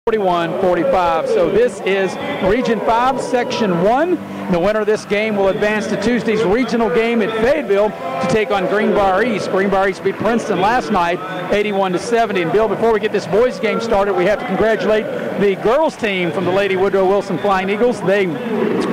41-45. So this is Region 5, Section 1. The winner of this game will advance to Tuesday's regional game at Fayetteville to take on Greenbrier East. Greenbrier East beat Princeton last night, 81-70. And Bill, before we get this boys game started, we have to congratulate the girls team from the Lady Woodrow Wilson Flying Eagles. They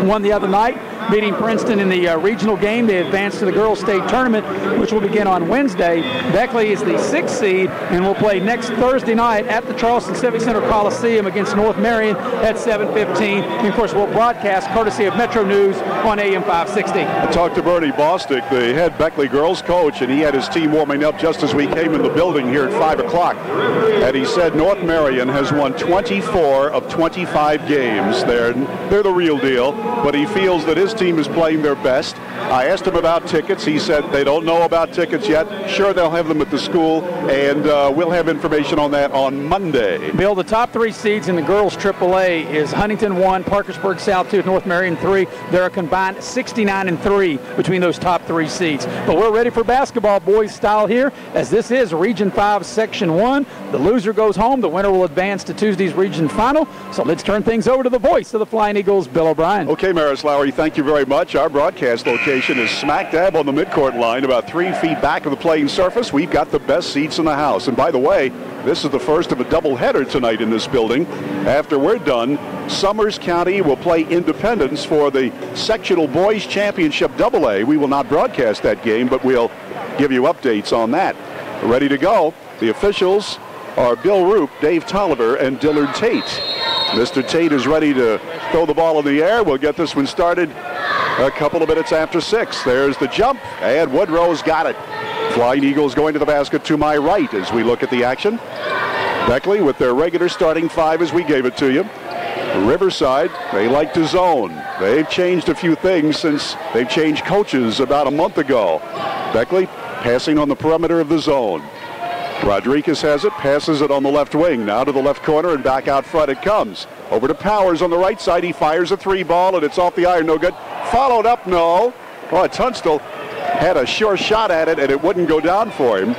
won the other night, beating Princeton in the regional game. They advanced to the girls' state tournament, which will begin on Wednesday. Beckley is the 6th seed and will play next Thursday night at the Charleston Civic Center Coliseum against North Marion at 7:15. And of course, we'll broadcast courtesy of Metro News on AM 560. I talked to Bernie Bostic, the head Beckley girls coach, and he had his team warming up just as we came in the building here at 5 o'clock. And he said North Marion has won 24 of 25 games. They're the real deal, but he feels that his team is playing their best. I asked him about tickets. He said they don't know about tickets yet. Sure, they'll have them at the school, and we'll have information on that on Monday. Bill, the top 3 seeds in the girls' AAA is Huntington 1, Parkersburg South 2, North Marion 3. They're a combined 69-3 between those top 3 seeds. But we're ready for basketball, boys style here, as this is Region 5, Section 1. The loser goes home. The winner will advance to Tuesday's region final. So let's turn things over to the voice of the Flying Eagles, Bill O'Brien. Okay, Maris Lowry, thank you very much. Our broadcast location is smack dab on the midcourt line, about 3 feet back of the playing surface. We've got the best seats in the house. And by the way, this is the first of a doubleheader tonight in this building. After we're done, Summers County will play Independence for the Sectional Boys Championship AA. We will not broadcast that game, but we'll give you updates on that. Ready to go. The officials are Bill Roop, Dave Tolliver, and Dillard Tate. Mr. Tate is ready to throw the ball in the air. We'll get this one started a couple of minutes after 6. There's the jump, and Woodrow's got it. Flying Eagles going to the basket to my right as we look at the action. Beckley with their regular starting 5 as we gave it to you. Riverside, they like to zone. They've changed a few things since they've changed coaches about a month ago. Beckley passing on the perimeter of the zone. Rodriguez has it, passes it on the left wing. Now to the left corner and back out front it comes. Over to Powers on the right side. He fires a 3 ball and it's off the iron. No good. Followed up, no. Oh, Tunstall had a sure shot at it and it wouldn't go down for him.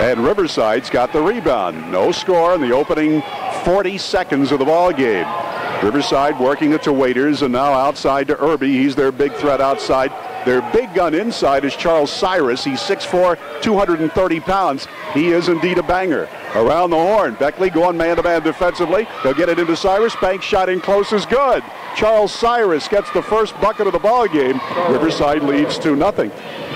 And Riverside's got the rebound. No score in the opening 40 seconds of the ball game. Riverside working it to Waiters and now outside to Irby. He's their big threat outside. Their big gun inside is Charles Cyrus. He's 6'4", 230 pounds. He is indeed a banger. Around the horn, Beckley going man-to-man defensively. They'll get it into Cyrus. Bank shot in close is good. Charles Cyrus gets the first bucket of the ball game. Riverside leads 2-0.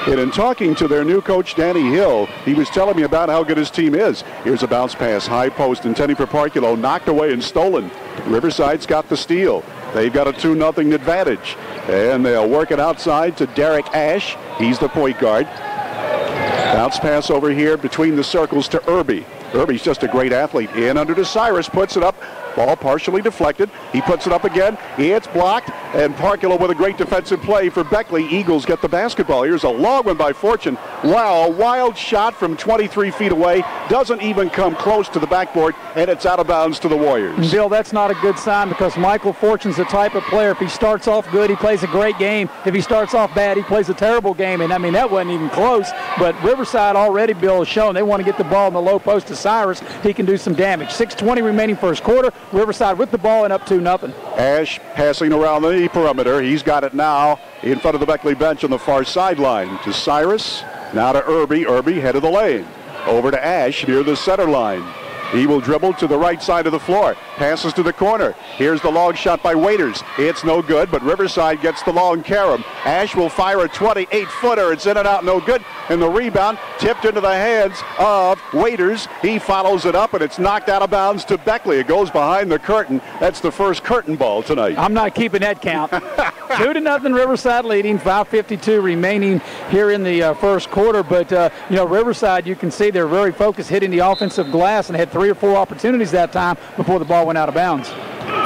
And in talking to their new coach, Danny Hill, he was telling me about how good his team is. Here's a bounce pass, high post, intending for Parkulo, knocked away and stolen. Riverside's got the steal. They've got a 2-0 advantage. And they'll work it outside to Derek Ash. He's the point guard. Bounce pass over here between the circles to Irby. Irby's just a great athlete. In under to Cyrus, puts it up. Ball partially deflected. He puts it up again. It's blocked. And Parkulo with a great defensive play for Beckley. Eagles get the basketball. Here's a long one by Fortune. Wow, a wild shot from 23 feet away. Doesn't even come close to the backboard. And it's out of bounds to the Warriors. Bill, that's not a good sign because Michael Fortune's the type of player. If he starts off good, he plays a great game. If he starts off bad, he plays a terrible game. And, I mean, that wasn't even close. But Riverside already, Bill, has shown they want to get the ball in the low post to Cyrus. He can do some damage. 6:20 remaining first quarter. Riverside with the ball and up 2-0. Ash passing around the perimeter. He's got it now in front of the Beckley bench on the far sideline. To Cyrus, now to Irby. Irby head of the lane. Over to Ash near the center line. He will dribble to the right side of the floor. Passes to the corner. Here's the long shot by Waiters. It's no good, but Riverside gets the long carom. Ash will fire a 28-footer. It's in and out, no good. And the rebound tipped into the hands of Waiters. He follows it up, and it's knocked out of bounds to Beckley. It goes behind the curtain. That's the first curtain ball tonight. I'm not keeping that count. 2-0 Riverside leading. 5:52 remaining here in the first quarter. But, Riverside, you can see they're very focused, hitting the offensive glass, and had 3 or 4 opportunities that time before the ball went out of bounds.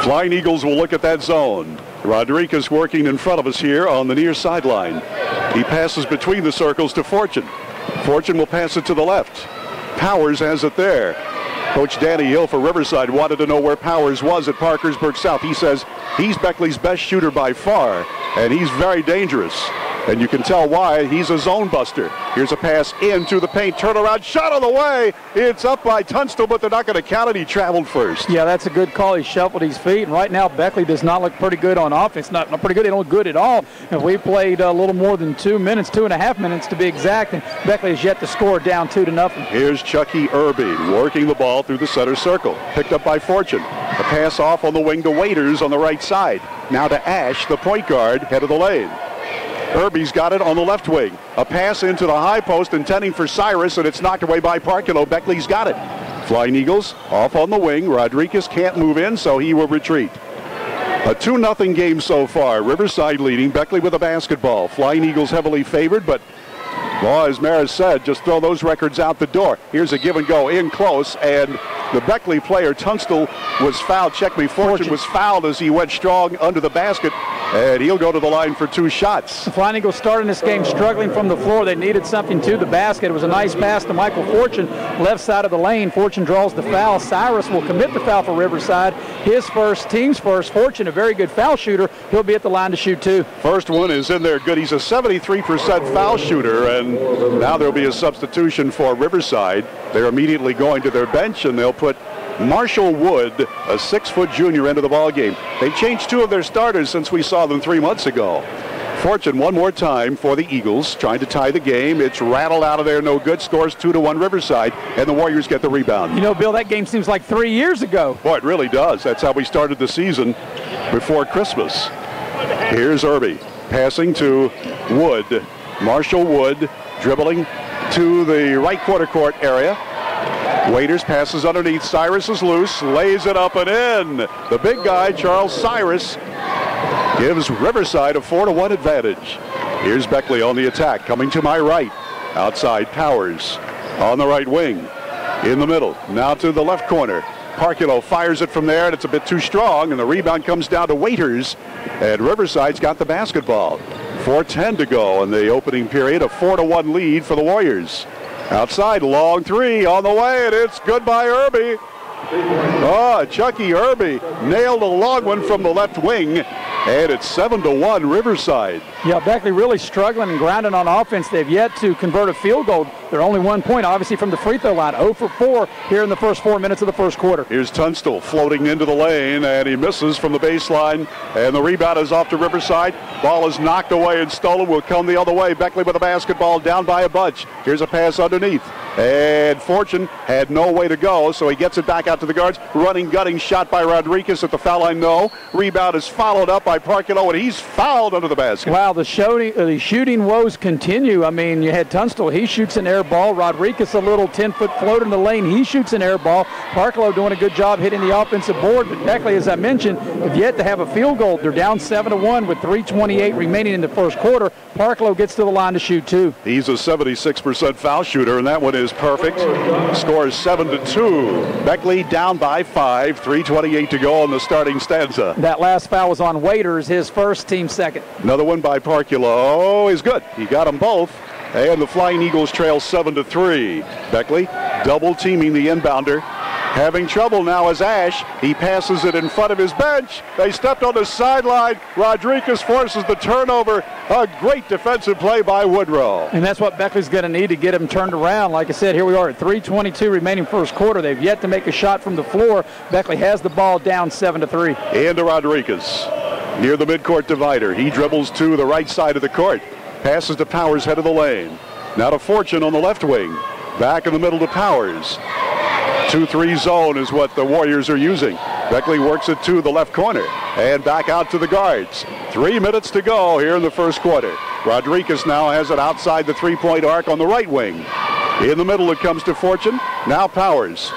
Flying Eagles will look at that zone. Rodriguez working in front of us here on the near sideline. He passes between the circles to Fortune. Fortune will pass it to the left. Powers has it there. Coach Danny Hill for Riverside wanted to know where Powers was at Parkersburg South. He says he's Beckley's best shooter by far, and he's very dangerous. And you can tell why. He's a zone buster. Here's a pass into the paint. Turnaround shot on the way. It's up by Tunstall, but they're not going to count it. He traveled first. Yeah, that's a good call. He shuffled his feet. And right now, Beckley does not look pretty good on offense. Not pretty good. They don't look good at all. And we played a little more than 2 minutes, 2.5 minutes to be exact. And Beckley has yet to score, down 2-0. Here's Chucky Irby working the ball through the center circle. Picked up by Fortune. A pass off on the wing to Waiters on the right side. Now to Ash, the point guard, head of the lane. Irby's got it on the left wing. A pass into the high post intending for Cyrus, and it's knocked away by Parkilo. Beckley's got it. Flying Eagles off on the wing. Rodriguez can't move in, so he will retreat. A 2-0 game so far. Riverside leading. Beckley with a basketball. Flying Eagles heavily favored, but well, as Maris said, just throw those records out the door. Here's a give and go in close, and the Beckley player, Tunstall, was fouled. Check me, Fortune was fouled as he went strong under the basket, and he'll go to the line for 2 shots. The Flying Eagles starting this game struggling from the floor. They needed something to the basket. It was a nice pass to Michael Fortune, left side of the lane. Fortune draws the foul. Cyrus will commit the foul for Riverside. His first, team's first. Fortune, a very good foul shooter. He'll be at the line to shoot 2. First one is in there good. He's a 73% foul shooter, and now there'll be a substitution for Riverside. They're immediately going to their bench, and they'll put Marshall Wood, a 6-foot junior, into the ballgame. They changed 2 of their starters since we saw them 3 months ago. Fortune one more time for the Eagles, trying to tie the game. It's rattled out of there, no good. Scores 2-1 Riverside, and the Warriors get the rebound. You know, Bill, that game seems like 3 years ago. Boy, it really does. That's how we started the season before Christmas. Here's Irby passing to Wood. Marshall Wood dribbling to the right quarter court area. Waiters passes underneath. Cyrus is loose, lays it up and in. The big guy, Charles Cyrus, gives Riverside a 4-1 advantage. Here's Beckley on the attack, coming to my right. Outside, Powers on the right wing. In the middle, now to the left corner. Parkilo fires it from there, and it's a bit too strong, and the rebound comes down to Waiters, and Riverside's got the basketball. 4:10 to go in the opening period, a 4-1 lead for the Warriors. Outside, long 3 on the way, and it's good by Irby. Oh, Chucky Irby nailed a long one from the left wing, and it's 7-1 Riverside. Yeah, Beckley really struggling and grinding on offense. They've yet to convert a field goal. They're only 1 point, obviously, from the free throw line. 0 for 4 here in the first 4 minutes of the first quarter. Here's Tunstall floating into the lane, and he misses from the baseline, and the rebound is off to Riverside. Ball is knocked away and stolen. Will come the other way. Beckley with the basketball, down by a bunch. Here's a pass underneath, and Fortune had no way to go, so he gets it back out to the guards. Running, gutting shot by Rodriguez at the foul line, no. Rebound is followed up by Parkilo, and he's fouled under the basket. Wow, the shooting woes continue. I mean, you had Tunstall. He shoots an air ball. Rodriguez, a little 10-foot float in the lane. He shoots an air ball. Parkilo doing a good job hitting the offensive board. But Beckley, as I mentioned, have yet to have a field goal. They're down 7-1 with 3:28 remaining in the first quarter. Parkilo gets to the line to shoot 2. He's a 76% foul shooter, and that one is perfect. Scores 7-2. Beckley down by 5. 3:28 to go on the starting stanza. That last foul was on Waiters, his first, team second. Another one by Parkilo is good. He got them both. And the Flying Eagles trail 7-3. Beckley double teaming the inbounder. Having trouble now is Ash. He passes it in front of his bench. They stepped on the sideline. Rodriguez forces the turnover. A great defensive play by Woodrow. And that's what Beckley's going to need to get him turned around. Like I said, here we are at 3:22 remaining first quarter. They've yet to make a shot from the floor. Beckley has the ball down 7-3. Into Rodriguez near the midcourt divider. He dribbles to the right side of the court. Passes to Powers, head of the lane. Now to Fortune on the left wing. Back in the middle to Powers. 2-3 zone is what the Warriors are using. Beckley works it to the left corner and back out to the guards. 3 minutes to go here in the first quarter. Rodriguez now has it outside the three-point arc on the right wing. In the middle it comes to Fortune. Now Powers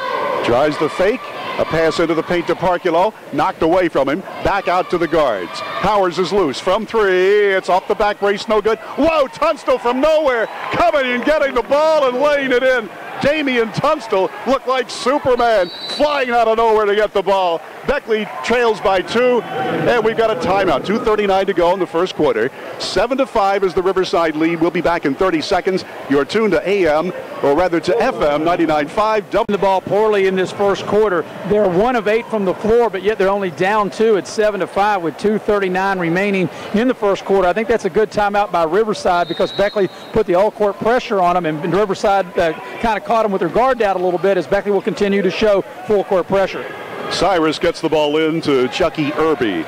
tries the fake. A pass into the paint to Parkilo, knocked away from him, back out to the guards. Powers is loose from 3, it's off the back brace, no good. Whoa, Tunstall from nowhere, coming and getting the ball and laying it in. Damian Tunstall looked like Superman flying out of nowhere to get the ball. Beckley trails by 2, and we've got a timeout. 2:39 to go in the first quarter. 7-5 is the Riverside lead. We'll be back in 30 seconds. You're tuned to AM, or rather to FM 99.5. The ball poorly in this first quarter. They're 1 of 8 from the floor, but yet they're only down 2 at 7-5 with 2:39 remaining in the first quarter. I think that's a good timeout by Riverside because Beckley put the all-court pressure on them, and Riverside kind of caught them with their guard down a little bit as Beckley will continue to show full-court pressure. Cyrus gets the ball in to Chucky Irby.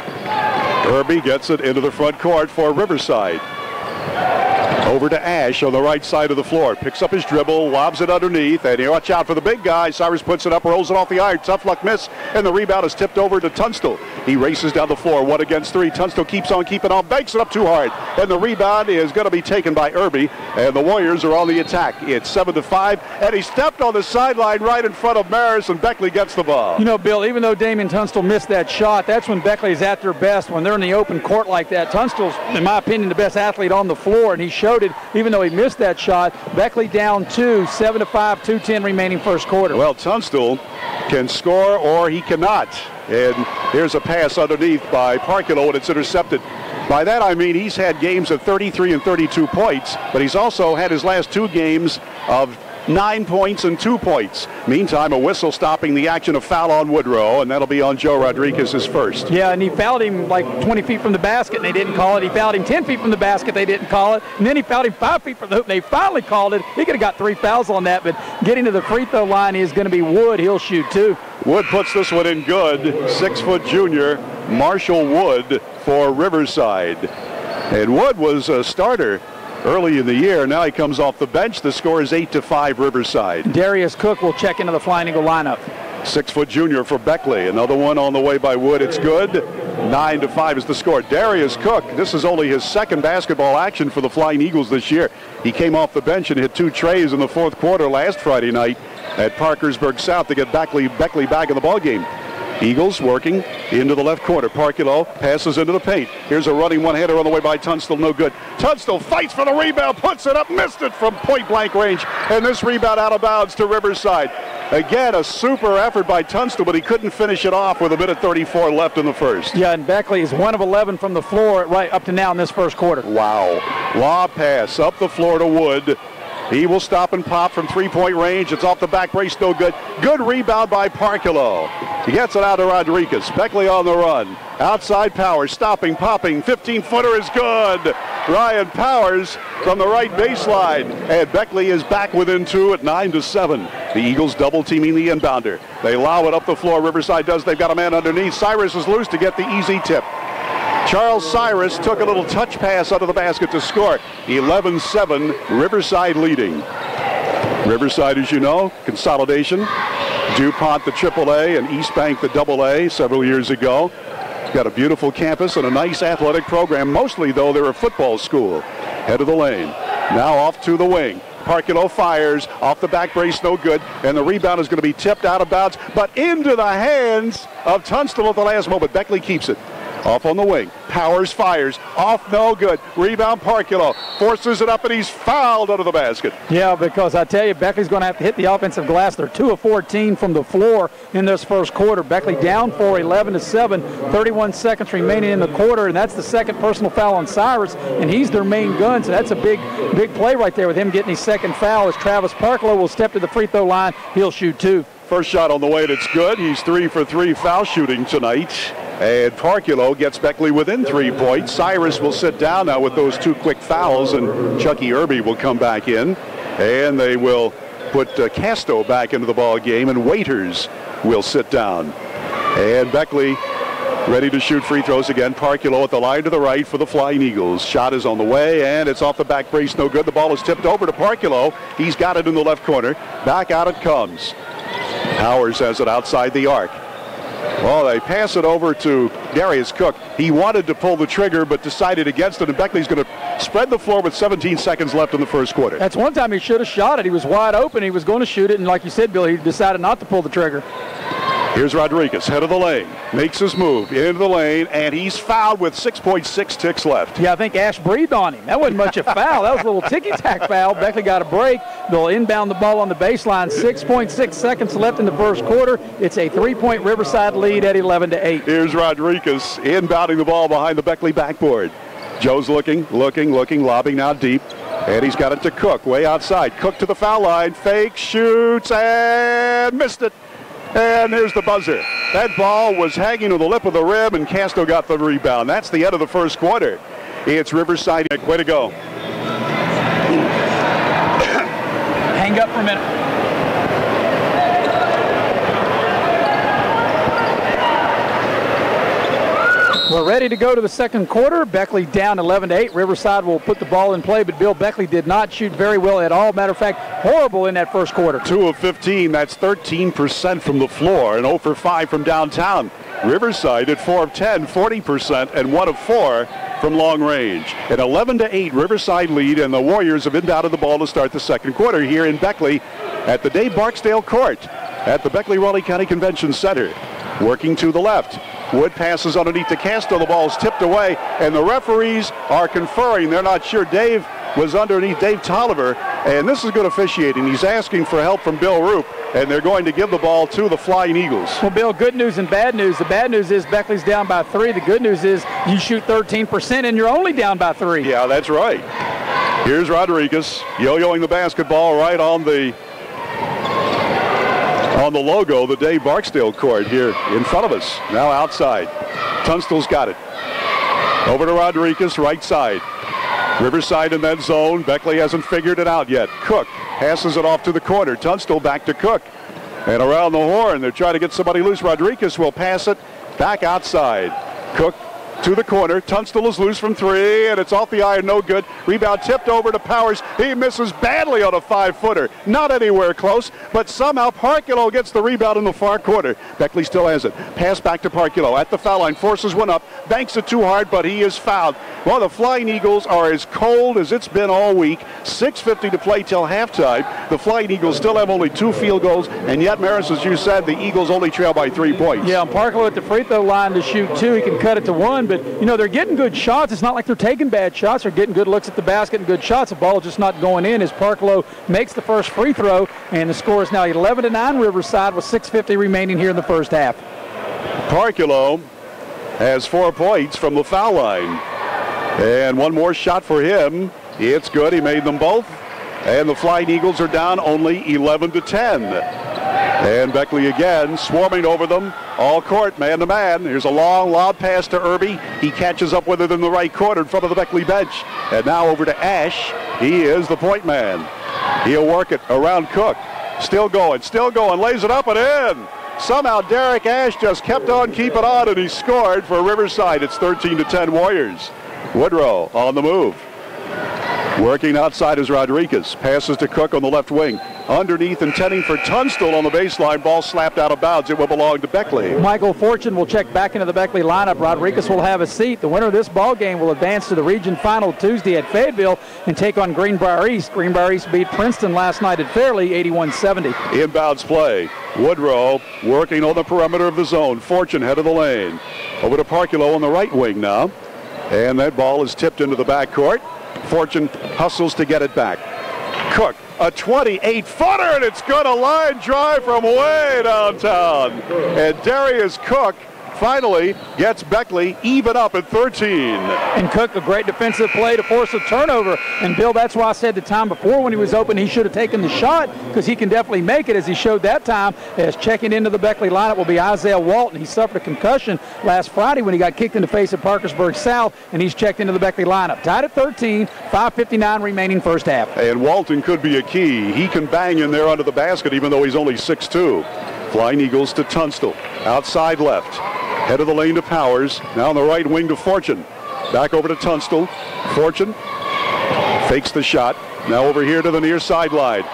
Irby gets it into the front court for Riverside. Over to Ash on the right side of the floor. Picks up his dribble, lobs it underneath, and you watch out for the big guy. Cyrus puts it up, rolls it off the iron. Tough luck miss, and the rebound is tipped over to Tunstall. He races down the floor, 1 against 3. Tunstall keeps on keeping on, banks it up too hard, and the rebound is going to be taken by Irby, and the Warriors are on the attack. It's 7-5, and he stepped on the sideline right in front of Maris, and Beckley gets the ball. You know, Bill, even though Damian Tunstall missed that shot, that's when Beckley's at their best, when they're in the open court like that. Tunstall's, in my opinion, the best athlete on the floor, and he showed it even though he missed that shot. Beckley down 2, 7-5, 2:10 remaining first quarter. Well, Tunstall can score or he cannot. And here's a pass underneath by Parkilo, and it's intercepted. By that I mean he's had games of 33 and 32 points, but he's also had his last 2 games of 9 points and 2 points. Meantime, a whistle stopping the action, of foul on Woodrow, and that'll be on Joe Rodriguez, his first. Yeah, and he fouled him like 20 feet from the basket, and they didn't call it. He fouled him 10 feet from the basket, they didn't call it. And then he fouled him 5 feet from the hoop, they finally called it. He could have got 3 fouls on that, but getting to the free throw line is going to be Wood. He'll shoot 2. Wood puts this one in good. 6-foot junior Marshall Wood for Riverside. And Wood was a starter early in the year. Now he comes off the bench. The score is 8-5 Riverside. Darius Cook will check into the Flying Eagle lineup. 6-foot junior for Beckley. Another one on the way by Wood. It's good. 9-5 is the score. Darius Cook, this is only his second basketball action for the Flying Eagles this year. He came off the bench and hit 2 trays in the fourth quarter last Friday night at Parkersburg South to get Beckley back in the ballgame. Eagles working into the left corner. Parkilo passes into the paint. Here's a running one-hander on the way by Tunstall. No good. Tunstall fights for the rebound, puts it up, missed it from point-blank range. And this rebound out of bounds to Riverside. Again, a super effort by Tunstall, but he couldn't finish it off with 1:34 left in the first. Yeah, and Beckley is 1 of 11 from the floor right up to now in this first quarter. Wow. Lob pass up the floor to Wood. He will stop and pop from 3-point range. It's off the back brace, no good. Good rebound by Parkilo. He gets it out to Rodriguez. Beckley on the run. Outside Powers, stopping, popping. 15-footer is good. Ryan Powers from the right baseline. And Beckley is back within 2 at 9-7. The Eagles double teaming the inbounder. They allow it up the floor. Riverside does. They've got a man underneath. Cyrus is loose to get the easy tip. Charles Cyrus took a little touch pass under the basket to score. 11-7, Riverside leading. Riverside, as you know, consolidation. DuPont, the AAA, and East Bank, the AA, several years ago. Got a beautiful campus and a nice athletic program. Mostly, though, they're a football school. Head of the lane. Now off to the wing. Parkilo fires off the back brace, no good, and the rebound is going to be tipped out of bounds, but into the hands of Tunstall at the last moment. Beckley keeps it. Off on the wing. Powers fires. Off, no good. Rebound, Parkilo. Forces it up, and he's fouled under the basket. Yeah, because I tell you, Beckley's going to have to hit the offensive glass. They're 2 of 14 from the floor in this first quarter. Beckley down 4, 11-7. 31 seconds remaining in the quarter, and that's the second personal foul on Cyrus, and he's their main gun. So that's a big play right there with him getting his second foul as Travis Parkilo will step to the free throw line. He'll shoot 2. First shot on the way, and it's good. He's 3 for 3 foul shooting tonight. And Parkilo gets Beckley within 3 points. Cyrus will sit down now with those 2 quick fouls, and Chucky Irby will come back in. And they will put Casto back into the ball game, and Waiters will sit down. And Beckley ready to shoot free throws again. Parkilo at the line to the right for the Flying Eagles. Shot is on the way, and it's off the back brace, no good. The ball is tipped over to Parkilo. He's got it in the left corner. Back out it comes. Powers has it outside the arc. Well, they pass it over to Darius Cook. He wanted to pull the trigger, but decided against it, and Beckley's going to spread the floor with 17 seconds left in the first quarter. That's one time he should have shot it. He was wide open. He was going to shoot it, and like you said, Bill, he decided not to pull the trigger. Here's Rodriguez, head of the lane, makes his move into the lane, and he's fouled with 6.6 ticks left. Yeah, I think Ash breathed on him. That wasn't much a foul. That was a little ticky-tack foul. Beckley got a break. They'll inbound the ball on the baseline. 6.6 seconds left in the first quarter. It's a 3-point Riverside lead at 11-8. Here's Rodriguez inbounding the ball behind the Beckley backboard. Joe's looking, lobbing now deep. And he's got it to Cook, way outside. Cook to the foul line, fake, shoots, and missed it. And there's the buzzer. That ball was hanging to the lip of the rim, and Castro got the rebound. That's the end of the first quarter. It's Riverside. Way to go. Hang up for a minute. We're ready to go to the second quarter. Beckley down 11-8. Riverside will put the ball in play, but Bill Beckley did not shoot very well at all. Matter of fact, horrible in that first quarter. 2 of 15. That's 13% from the floor, and 0 for 5 from downtown. Riverside at 4 of 10, 40%, and 1 of 4 from long range. An 11-8 Riverside lead, and the Warriors have inbounded the ball to start the second quarter here in Beckley at the Dave Barksdale Court at the Beckley-Raleigh County Convention Center. Working to the left. Wood passes underneath to Castro. The ball is tipped away, and the referees are conferring. They're not sure. Dave was underneath Dave Tolliver, and this is good officiating. He's asking for help from Bill Roop, and they're going to give the ball to the Flying Eagles. Well, Bill, good news and bad news. The bad news is Beckley's down by 3. The good news is you shoot 13%, and you're only down by 3. Yeah, that's right. Here's Rodriguez yo-yoing the basketball right on the logo, the Dave Barksdale court here in front of us. Now outside. Tunstall's got it. Over to Rodriguez, right side. Riverside in that zone. Beckley hasn't figured it out yet. Cook passes it off to the corner. Tunstall back to Cook. And around the horn, they're trying to get somebody loose. Rodriguez will pass it back outside. Cook to the corner. Tunstall is loose from 3, and it's off the iron, no good. Rebound tipped over to Powers. He misses badly on a 5-footer. Not anywhere close, but somehow Parkulo gets the rebound in the far corner. Beckley still has it. Pass back to Parkulo at the foul line. Forces one up. Banks it too hard, but he is fouled. Well, the Flying Eagles are as cold as it's been all week. 6:50 to play till halftime. The Flying Eagles still have only 2 field goals, and yet, Maris, as you said, the Eagles only trail by 3 points. Yeah, Parkulo at the free throw line to shoot 2. He can cut it to 1, but, you know, they're getting good shots. It's not like they're taking bad shots. They're getting good looks at the basket and good shots. The ball just not going in as Parkulo makes the first free throw, and the score is now 11-9 Riverside with 6:50 remaining here in the first half. Parkulo has 4 points from the foul line. And one more shot for him. It's good. He made them both. And the Flying Eagles are down only 11-10. And Beckley again swarming over them. All court, man to man. Here's a long lob pass to Irby. He catches up with it in the right corner in front of the Beckley bench. And now over to Ash. He is the point man. He'll work it around Cook. Still going, lays it up and in. Somehow Derek Ash just kept on keeping on, and he scored for Riverside. It's 13-10 Warriors. Woodrow on the move. Working outside is Rodriguez. Passes to Cook on the left wing. Underneath, intending for Tunstall on the baseline. Ball slapped out of bounds. It will belong to Beckley. Michael Fortune will check back into the Beckley lineup. Rodriguez will have a seat. The winner of this ball game will advance to the region final Tuesday at Fayetteville and take on Greenbrier East. Greenbrier East beat Princeton last night at Fairleigh 81-70. Inbounds play. Woodrow working on the perimeter of the zone. Fortune head of the lane. Over to Parkulo on the right wing now. And that ball is tipped into the backcourt. Fortune hustles to get it back. Cook, a 28-footer, and it's good. A line drive from way downtown. And Darius Cook finally gets Beckley even up at 13. And Cook, a great defensive play to force a turnover. And, Bill, that's why I said the time before when he was open he should have taken the shot, because he can definitely make it, as he showed that time. As checking into the Beckley lineup will be Isaiah Walton. He suffered a concussion last Friday when he got kicked in the face at Parkersburg South, and he's checked into the Beckley lineup. Tied at 13, 5:59 remaining first half. And Walton could be a key. He can bang in there under the basket even though he's only 6'2". Flying Eagles to Tunstall. Outside left. Head of the lane to Powers. Now on the right wing to Fortune. Back over to Tunstall. Fortune fakes the shot. Now over here to the near sideline.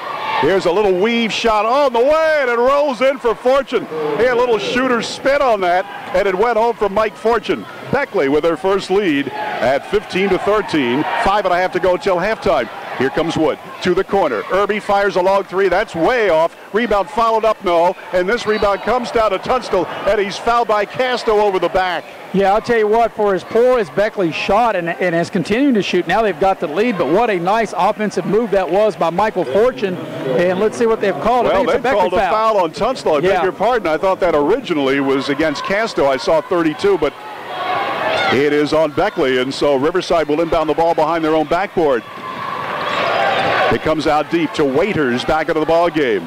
Here's a little weave shot on the way, and it rolls in for Fortune. He had a little shooter spin on that, and it went home for Mike Fortune. Beckley with their first lead at 15-13. 5.5 to go till halftime. Here comes Wood to the corner. Irby fires a long three. That's way off. Rebound followed up, no. And this rebound comes down to Tunstall, and he's fouled by Casto over the back. Yeah, I'll tell you what, for as poor as Beckley shot and has continued to shoot, now they've got the lead, but what a nice offensive move that was by Michael Fortune. And let's see what they've called. Well, they've called a foul on Tunstall. I beg your pardon. I thought that originally was against Casto. I saw 32, but it is on Beckley, and so Riverside will inbound the ball behind their own backboard. It comes out deep to Waiters, back into the ball game.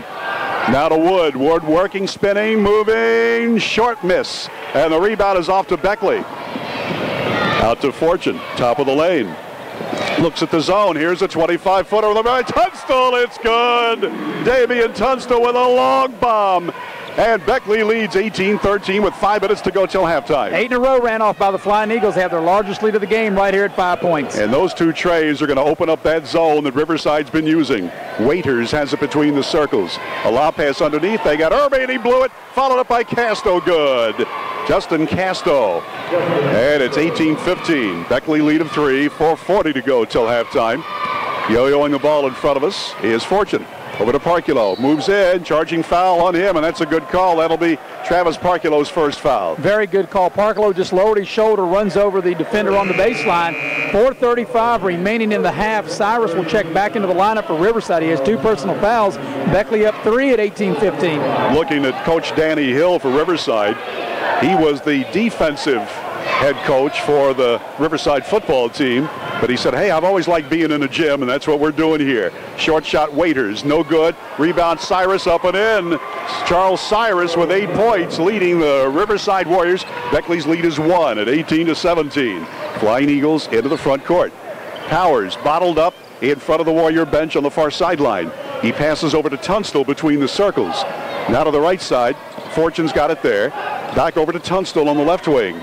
Now to Wood. Wood working, spinning, moving, short miss. And the rebound is off to Beckley. Out to Fortune, top of the lane. Looks at the zone. Here's a 25-footer on the right. Tunstall, it's good. Damian Tunstall with a long bomb. And Beckley leads 18-13 with 5 minutes to go till halftime. 8 in a row ran off by the Flying Eagles. They have their largest lead of the game right here at 5 points. And those two trays are going to open up that zone that Riverside's been using. Waiters has it between the circles. A lob pass underneath. They got Irby, and he blew it. Followed up by Casto. Good. Justin Casto. And it's 18-15. Beckley lead of 3. 4:40 to go till halftime. Yo-yoing the ball in front of us is Fortune. Over to Parculo, moves in, charging foul on him, and that's a good call. That'll be Travis Parculo's first foul. Very good call. Parculo just lowered his shoulder, runs over the defender on the baseline. 4:35 remaining in the half. Cyrus will check back into the lineup for Riverside. He has 2 personal fouls. Beckley up 3 at 18-15. Looking at Coach Danny Hill for Riverside, he was the defensive head coach for the Riverside football team, but he said, hey, I've always liked being in a gym, and that's what we're doing here. Short shot Waiters, no good. Rebound Cyrus up and in. Charles Cyrus with 8 points, leading the Riverside Warriors. Beckley's lead is 1 at 18-17. Flying Eagles into the front court. Powers bottled up in front of the Warrior bench on the far sideline. He passes over to Tunstall between the circles. Now to the right side. Fortune's got it there. Back over to Tunstall on the left wing.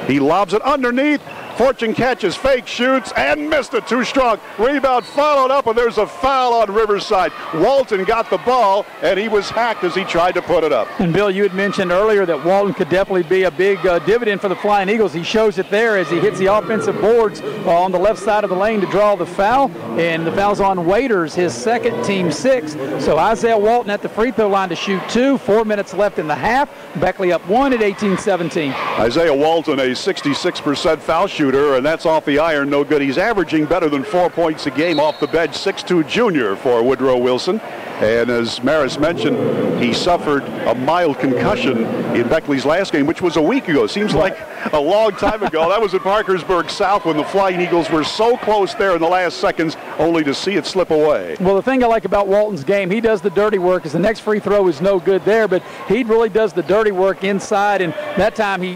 He lobs it underneath. Fortune catches, fake, shoots, and missed it. Too strong. Rebound followed up, and there's a foul on Riverside. Walton got the ball, and he was hacked as he tried to put it up. And, Bill, you had mentioned earlier that Walton could definitely be a big dividend for the Flying Eagles. He shows it there as he hits the offensive boards on the left side of the lane to draw the foul, and the foul's on Waiters, his second, team 6. So Isaiah Walton at the free throw line to shoot 2. 4 minutes left in the half. Beckley up 1 at 18-17. Isaiah Walton, a 66% foul shooter, and that's off the iron, no good. He's averaging better than 4 points a game off the bench, 6'2" junior for Woodrow Wilson. And as Maris mentioned, he suffered a mild concussion in Beckley's last game, which was a week ago. Seems like a long time ago. That was at Parkersburg South when the Flying Eagles were so close there in the last seconds, only to see it slip away. Well, the thing I like about Walton's game, he does the dirty work, as the next free throw is no good there, but he really does the dirty work inside, and that time he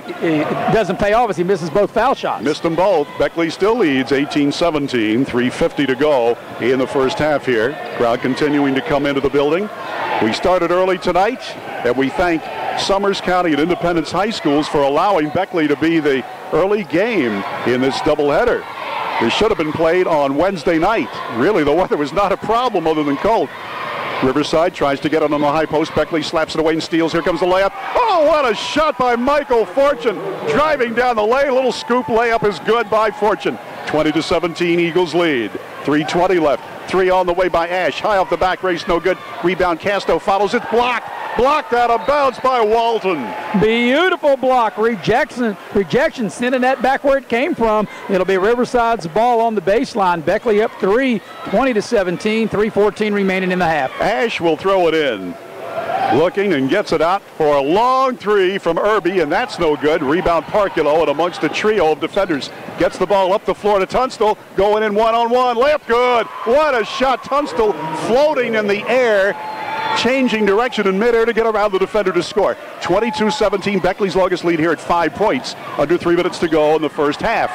doesn't pay off as he misses both foul shots. Missed them both. Beckley still leads 18-17, 3:50 to go in the first half here. Crowd continuing to come into the building. We started early tonight, and we thank Summers County and Independence High Schools for allowing Beckley to be the early game in this doubleheader. This should have been played on Wednesday night. Really, the weather was not a problem other than cold. Riverside tries to get it on the high post. Beckley slaps it away and steals. Here comes the layup. Oh, what a shot by Michael Fortune. Driving down the lane. Little scoop layup is good by Fortune. 20-17, Eagles lead. 3:20 left. 3 on the way by Ash. High off the back, race no good. Rebound, Casto follows it. Blocked out of bounds by Walton. Beautiful block. Rejection sending that back where it came from. It'll be Riverside's ball on the baseline. Beckley up 3, 20-17, 3:14 remaining in the half. Ash will throw it in. Looking and gets it out for a long 3 from Irby, and that's no good. Rebound Parculo, and amongst a trio of defenders. Gets the ball up the floor to Tunstall. Going in one-on-one. Layup good. What a shot. Tunstall floating in the air, changing direction in midair to get around the defender to score. 22-17, Beckley's longest lead here at 5 points. Under 3 minutes to go in the first half.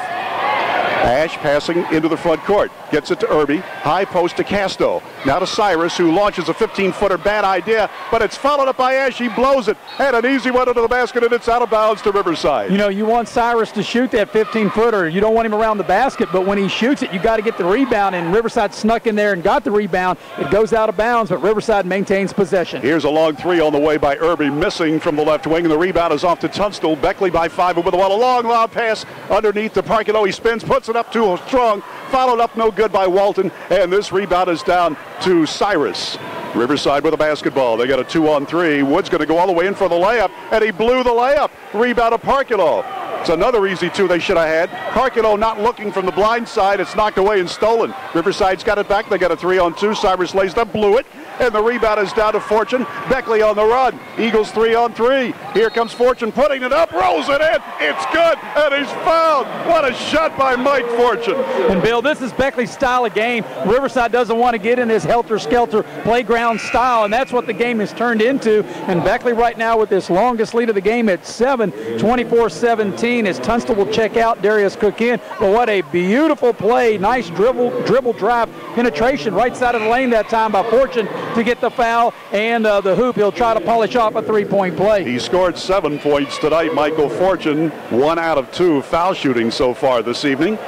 Ash passing into the front court. Gets it to Irby. High post to Casto. Now to Cyrus, who launches a 15-footer. Bad idea, but it's followed up by Ash. He blows it. And an easy one into the basket, and it's out of bounds to Riverside. You know, you want Cyrus to shoot that 15-footer. You don't want him around the basket, but when he shoots it, you got to get the rebound, and Riverside snuck in there and got the rebound. It goes out of bounds, but Riverside maintains possession. Here's a long 3 on the way by Irby, missing from the left wing, and the rebound is off to Tunstall. Beckley by 5 over the wall. A long lob pass underneath to Parculo. He spins, puts puts it up too strong, followed up no good by Walton, and this rebound is down to Cyrus. Riverside with a basketball. They got a 2-on-3. Wood's going to go all the way in for the layup, and he blew the layup. Rebound of Parculo. It's another easy two they should have had. Parculo not looking from the blind side. It's knocked away and stolen. Riverside's got it back. They got a 3-on-2. Cyrus lays up, blew it, and the rebound is down to Fortune. Beckley on the run. Eagles 3-on-3. Here comes Fortune putting it up, rolls it in. It's good, and he's fouled. What a shot by Mike Fortune. And Bill, this is Beckley's style of game. Riverside doesn't want to get in this helter-skelter playground style, and that's what the game has turned into. And Beckley right now with this longest lead of the game at 7, 24-17. As Tunstall will check out, Darius Cook in. But what a beautiful play. Nice dribble drive penetration right side of the lane that time by Fortune to get the foul and the hoop. He'll try to polish off a three-point play. He scored 7 points tonight, Michael Fortune. 1 out of 2 foul shooting so far this evening.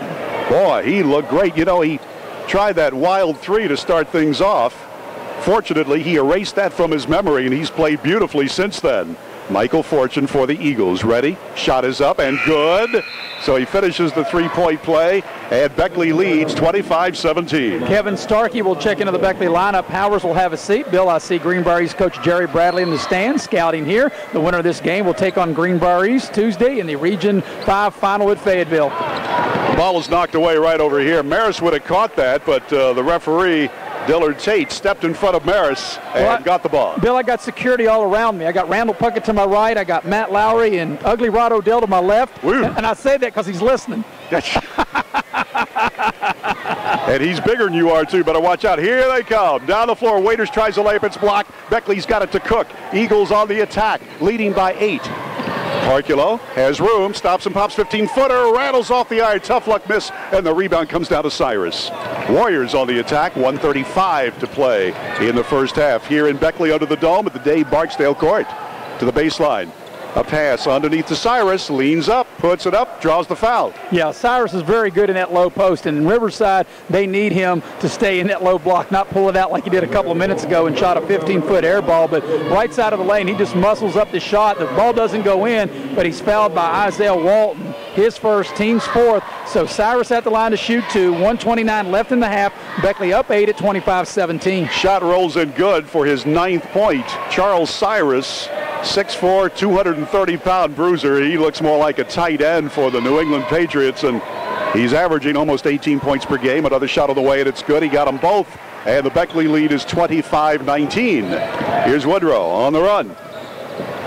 Boy, he looked great. You know, he tried that wild 3 to start things off. Fortunately, he erased that from his memory, and he's played beautifully since then. Michael Fortune for the Eagles. Ready? Shot is up and good. So he finishes the three-point play, and Beckley leads 25-17. Kevin Starkey will check into the Beckley lineup. Powers will have a seat. Bill, I see Greenbrier East coach Jerry Bradley in the stands scouting here. The winner of this game will take on Greenbrier East Tuesday in the Region 5 final at Fayetteville. The ball was knocked away right over here. Maris would have caught that, but the referee, Dillard Tate, stepped in front of Maris and got the ball. Bill, I got security all around me. I got Randall Puckett to my right. I got Matt Lowry and Ugly Rod Odell to my left. And I say that because he's listening. And he's bigger than you are, too. Better watch out. Here they come. Down the floor. Waiters tries to layup. It's blocked. Beckley's got it to Cook. Eagles on the attack, leading by 8. Parculo has room, stops and pops 15-footer, rattles off the iron, tough luck miss, and the rebound comes down to Cyrus. Warriors on the attack, 1:35 to play in the first half here in Beckley under the dome at the Dave Barksdale court. To the baseline. A pass underneath to Cyrus, leans up, puts it up, draws the foul. Yeah, Cyrus is very good in that low post, and in Riverside, they need him to stay in that low block, not pull it out like he did a couple of minutes ago and shot a 15-foot air ball, but right side of the lane, he just muscles up the shot. The ball doesn't go in, but he's fouled by Isaiah Walton. His first, team's fourth. So Cyrus at the line to shoot 2, 1:29 left in the half. Beckley up 8 at 25-17. Shot rolls in good for his 9th point. Charles Cyrus, 6'4", 230-pound bruiser. He looks more like a tight end for the New England Patriots, and he's averaging almost 18 points per game. Another shot of the way, and it's good. He got them both, and the Beckley lead is 25-19. Here's Woodrow on the run.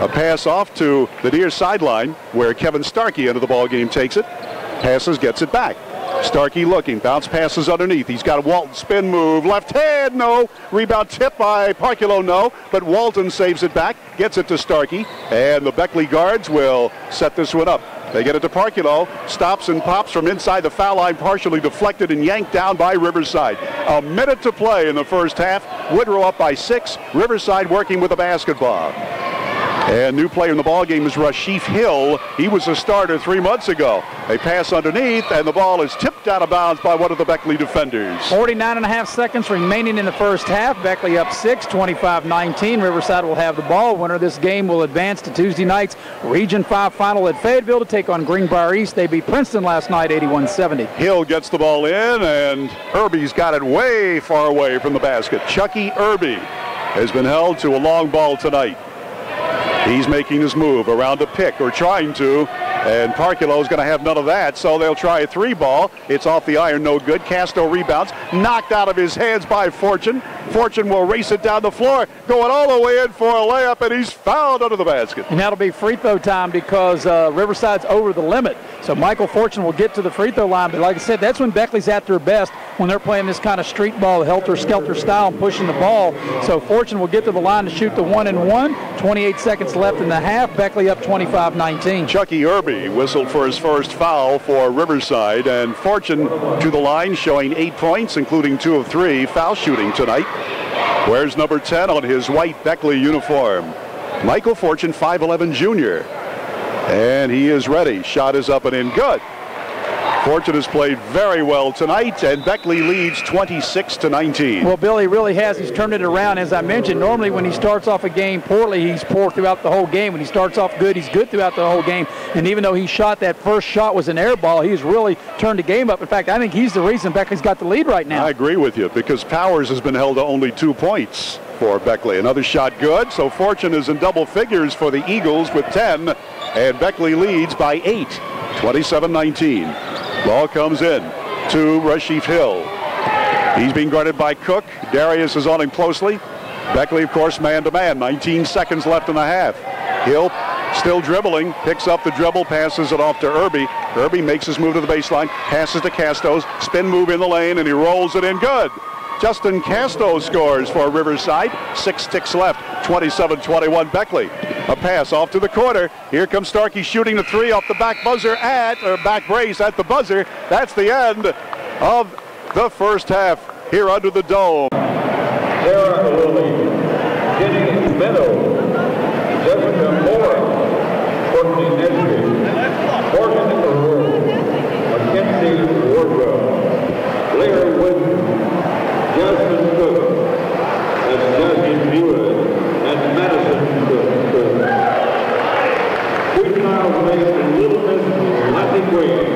A pass off to the near sideline, where Kevin Starkey into the ball game takes it. Passes, gets it back. Starkey looking, bounce passes underneath. He's got a Walton spin move, left hand, no. Rebound tip by Parculo, no. But Walton saves it back, gets it to Starkey, and the Beckley guards will set this one up. They get it to Parculo, stops and pops from inside the foul line, partially deflected and yanked down by Riverside. A minute to play in the first half. Woodrow up by 6. Riverside working with the basketball. And new player in the ballgame is Rashif Hill. He was a starter 3 months ago. They pass underneath, and the ball is tipped out of bounds by one of the Beckley defenders. 49.5 seconds remaining in the first half. Beckley up 6, 25-19. Riverside will have the ball. Winner of this game will advance to Tuesday night's Region 5 final at Fayetteville to take on Greenbrier East. They beat Princeton last night, 81-70. Hill gets the ball in, and Irby's got it way far away from the basket. Chucky Irby has been held to a long ball tonight. He's making his move around a pick, or trying to, and Parculo's going to have none of that, so they'll try a 3-ball. It's off the iron, no good. Castro rebounds, knocked out of his hands by Fortune. Fortune will race it down the floor, going all the way in for a layup, and he's fouled under the basket. And that'll be free throw time because Riverside's over the limit. So Michael Fortune will get to the free throw line, but like I said, that's when Beckley's at their best, when they're playing this kind of street ball, helter-skelter style, and pushing the ball. So Fortune will get to the line to shoot the 1-and-1. 28 seconds left in the half. Beckley up 25-19. Chucky Irby whistled for his first foul for Riverside, and Fortune to the line, showing 8 points, including 2 of 3 foul shooting tonight. Wears number 10 on his white Beckley uniform. Michael Fortune, 5'11" junior. And he is ready. Shot is up and in, good. Fortune has played very well tonight, and Beckley leads 26-19. Well, Bill, he really has. He's turned it around. As I mentioned, normally when he starts off a game poorly, he's poor throughout the whole game. When he starts off good, he's good throughout the whole game. And even though he shot that first shot was an air ball, he's really turned the game up. In fact, I think he's the reason Beckley's got the lead right now. I agree with you, because Powers has been held to only 2 points for Beckley. Another shot good, so Fortune is in double figures for the Eagles with 10, and Beckley leads by 8, 27-19. Ball comes in to Rashif Hill. He's being guarded by Cook. Darius is on him closely. Beckley, of course, man-to-man. 19 seconds left in the half. Hill still dribbling, picks up the dribble, passes it off to Irby. Irby makes his move to the baseline, passes to Castos, spin move in the lane, and he rolls it in good. Justin Castos scores for Riverside. 6 ticks left, 27-21 Beckley. A pass off to the corner. Here comes Starkey shooting the 3 off the back back brace at the buzzer. That's the end of the first half here under the dome. Sarah Lilly, Jenny Meadows, Jessica Moore, Courtney Nesbitt, Morgan Aurora, Mackenzie Wardwell, Larry Wood, Justin Cook, and Justin Wood, and Madison Cook. We now make a little miss Latin Green.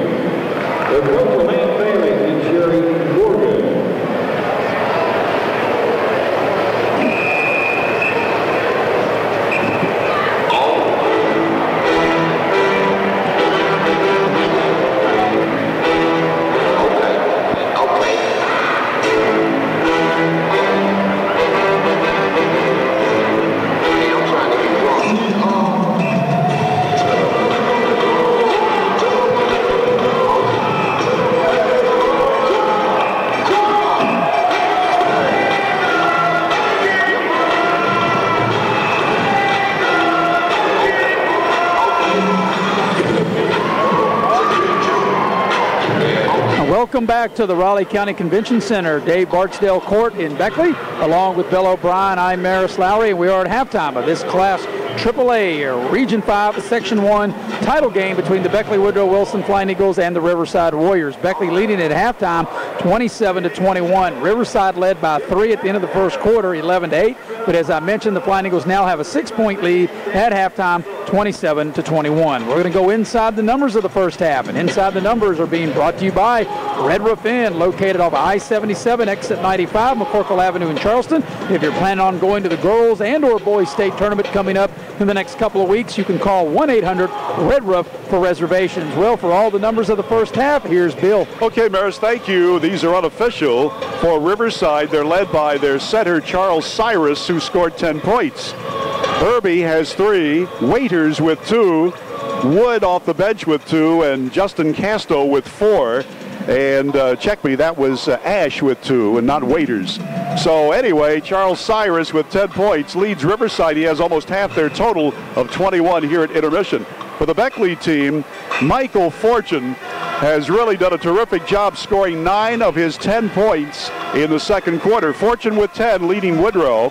The Coastal Man Bailey and Sherry Morgan. Welcome back to the Raleigh County Convention Center. Dave Barksdale Court in Beckley, along with Bill O'Brien. I'm Maris Lowry, and we are at halftime of this Class AAA or Region 5 Section 1 title game between the Beckley Woodrow Wilson Flying Eagles and the Riverside Warriors. Beckley leading at halftime 27-21. Riverside led by 3 at the end of the first quarter, 11-8. But as I mentioned, the Flying Eagles now have a 6-point lead at halftime, 27-21. We're going to go inside the numbers of the first half, and inside the numbers are being brought to you by Red Roof Inn, located off I-77, exit 95, McCorkle Avenue in Charleston. If you're planning on going to the girls and or boys state tournament coming up in the next couple of weeks, you can call 1-800-RED-ROOF for reservations. Well, for all the numbers of the first half, here's Bill. Okay, Maris, thank you. These are unofficial for Riverside. They're led by their center, Charles Cyrus, who scored 10 points. Irby has 3, Waiters with 2, Wood off the bench with 2, and Justin Casto with 4. And check me, that was Ash with 2 and not Waiters. So anyway, Charles Cyrus with 10 points leads Riverside. He has almost half their total of 21 here at intermission. For the Beckley team, Michael Fortune has really done a terrific job, scoring 9 of his 10 points in the second quarter. Fortune with 10, leading Woodrow.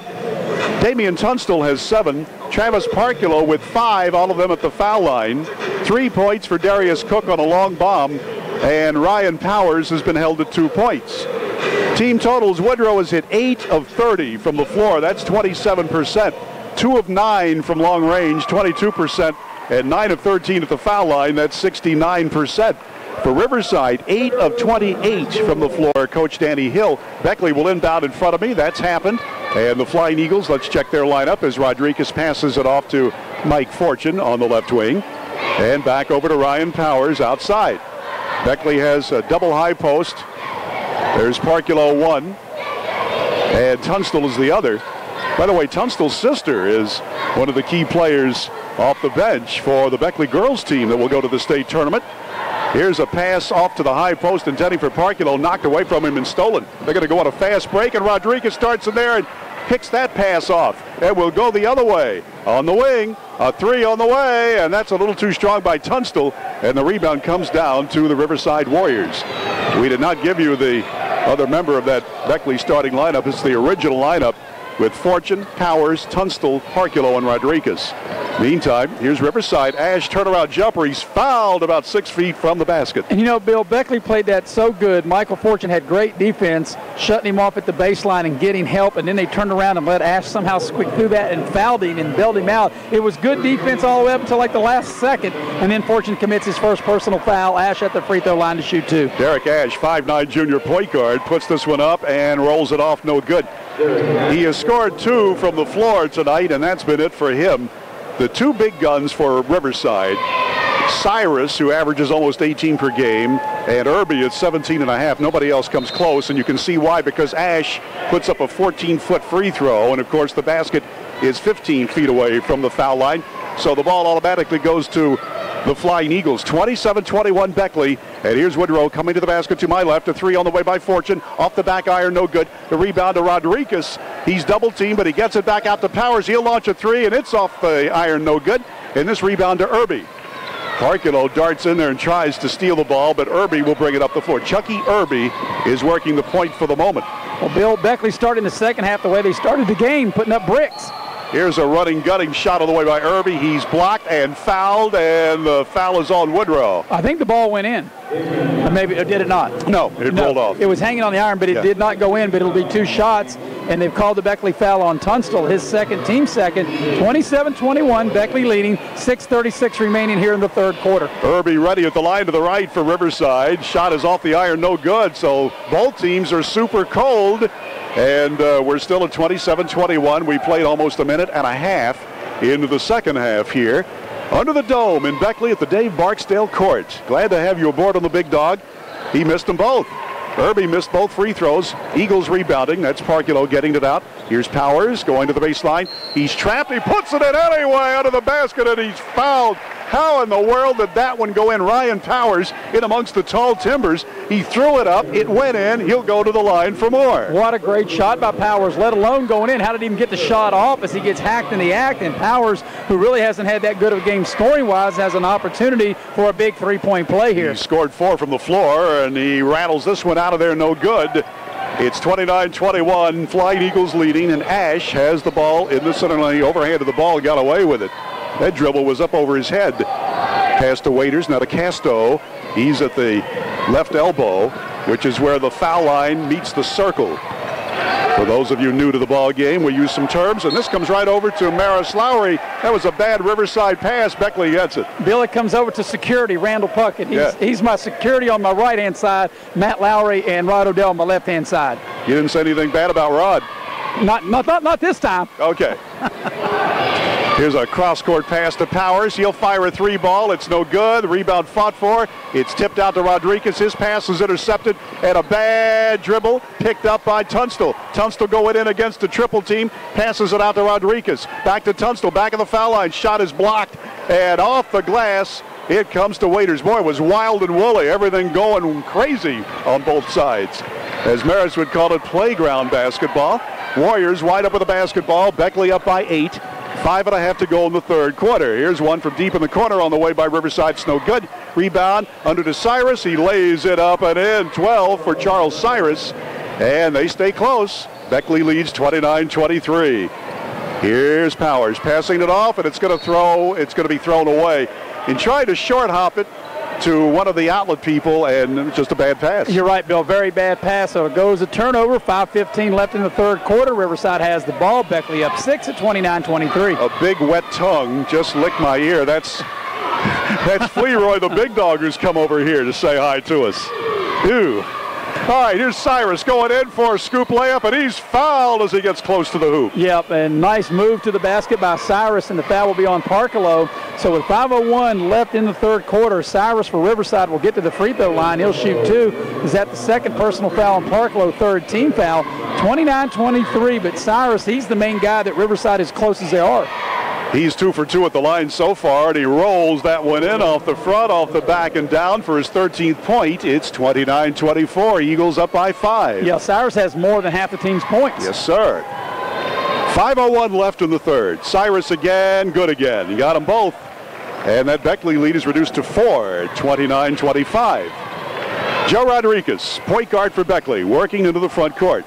Damian Tunstall has 7. Travis Parkulo with 5, all of them at the foul line. 3 points for Darius Cook on a long bomb. And Ryan Powers has been held to 2 points. Team totals, Woodrow has hit 8 of 30 from the floor. That's 27%. 2 of 9 from long range, 22%. And 9 of 13 at the foul line, that's 69%. For Riverside, 8 of 28 from the floor, Coach Danny Hill. Beckley will inbound in front of me. That's happened. And the Flying Eagles, let's check their lineup as Rodriguez passes it off to Mike Fortune on the left wing. And back over to Ryan Powers outside. Beckley has a double high post. There's Parkulo 1. And Tunstall is the other. By the way, Tunstall's sister is one of the key players off the bench for the Beckley girls team that will go to the state tournament. Here's a pass off to the high post intending for Parkulo, knocked away from him and stolen. They're going to go on a fast break, and Rodriguez starts in there and picks that pass off. And will go the other way. On the wing, a 3 on the way, and that's a little too strong by Tunstall, and the rebound comes down to the Riverside Warriors. We did not give you the other member of that Beckley starting lineup. It's the original lineup. with Fortune, Powers, Tunstall, Parculo, and Rodriguez. Meantime, here's Riverside. Ash turnaround jumper. He's fouled about 6 feet from the basket. And you know, Bill, Beckley played that so good. Michael Fortune had great defense, shutting him off at the baseline and getting help, and then they turned around and let Ash somehow squeak through that and fouled him and bailed him out. It was good defense all the way up until like the last second, and then Fortune commits his first personal foul. Ash at the free throw line to shoot two. Derek Ash, 5'9" junior point guard, puts this one up and rolls it off no good. He has scored 2 from the floor tonight, and that's been it for him. The 2 big guns for Riverside, Cyrus, who averages almost 18 per game, and Irby at 17.5. Nobody else comes close, and you can see why, because Ash puts up a 14-foot free throw, and of course the basket is 15 feet away from the foul line. So the ball automatically goes to the Flying Eagles. 27-21 Beckley. And here's Woodrow coming to the basket to my left. A 3 on the way by Fortune. Off the back iron, no good. The rebound to Rodriguez. He's double teamed, but he gets it back out to Powers. He'll launch a 3, and it's off the iron, no good. And this rebound to Irby. Parculo darts in there and tries to steal the ball, but Irby will bring it up the floor. Chucky Irby is working the point for the moment. Well, Bill, Beckley started in the second half the way they started the game, putting up bricks. Here's a running, gutting shot on the way by Irby. He's blocked and fouled, and the foul is on Woodrow. I think the ball went in. Or maybe it did it not. No, it rolled off. It was hanging on the iron, but it did not go in, but it'll be 2 shots, and they've called the Beckley foul on Tunstall, his second, team second. 27-21, Beckley leading, 6:36 remaining here in the third quarter. Irby ready at the line to the right for Riverside. Shot is off the iron, no good, so both teams are super cold. And we're still at 27-21. We played almost a minute and a half into the second half here. Under the dome in Beckley at the Dave Barksdale court. Glad to have you aboard on the Big Dog. He missed them both. Irby missed both free throws. Eagles rebounding. That's Parculo getting it out. Here's Powers going to the baseline. He's trapped. He puts it in anyway under the basket, and he's fouled. How in the world did that one go in? Ryan Powers in amongst the tall timbers. He threw it up. It went in. He'll go to the line for more. What a great shot by Powers, let alone going in. How did he even get the shot off as he gets hacked in the act? And Powers, who really hasn't had that good of a game scoring-wise, has an opportunity for a big three-point play here. He scored 4 from the floor, and he rattles this one out of there no good. It's 29-21, Flying Eagles leading, and Ash has the ball in the center lane. Overhand of the ball, got away with it. That dribble was up over his head. Pass to Waiters, now to Casto. He's at the left elbow, which is where the foul line meets the circle. For those of you new to the ball game, we use some terms, and this comes right over to Maris Lowry. That was a bad Riverside pass. Beckley gets it. Bill, it comes over to security, Randall Puckett. He's my security on my right-hand side, Matt Lowry and Rod Odell on my left-hand side. You didn't say anything bad about Rod? Not this time. Okay. Here's a cross-court pass to Powers. He'll fire a 3 ball. It's no good. The rebound fought for. It's tipped out to Rodriguez. His pass is intercepted, and a bad dribble picked up by Tunstall. Tunstall going in against the triple team. Passes it out to Rodriguez. Back to Tunstall. Back of the foul line. Shot is blocked, and off the glass it comes to Waiters. Boy, it was wild and woolly. Everything going crazy on both sides. As Maris would call it, playground basketball. Warriors wide up with the basketball. Beckley up by 8. 5.5 to go in the third quarter. Here's one from deep in the corner on the way by Riverside. It's no good. Rebound under to Cyrus. He lays it up and in. 12 for Charles Cyrus. And they stay close. Beckley leads 29-23. Here's Powers passing it off, and it's going to be thrown away. And trying to short hop it to one of the outlet people, and just a bad pass. You're right, Bill. Very bad pass. So it goes a turnover. 5:15 left in the third quarter. Riverside has the ball. Beckley up 6 at 29-23. A big wet tongue just licked my ear. That's Fleroy, the big dog, who's come over here to say hi to us. Ew. All right, here's Cyrus going in for a scoop layup, and he's fouled as he gets close to the hoop. Yep, and nice move to the basket by Cyrus, and the foul will be on Parculo. So with 5:01 left in the third quarter, Cyrus for Riverside will get to the free throw line. He'll shoot 2. Is that the second personal foul on Parculo, third team foul? 29-23, but Cyrus, he's the main guy that Riverside is close as they are. He's 2 for 2 at the line so far, and he rolls that one in off the front, off the back, and down for his 13th point. It's 29-24. Eagles up by 5. Yeah, Cyrus has more than half the team's points. Yes, sir. 5:01 left in the third. Cyrus again, good again. You got them both. And that Beckley lead is reduced to 4, 29-25. Joe Rodriguez, point guard for Beckley, working into the front court.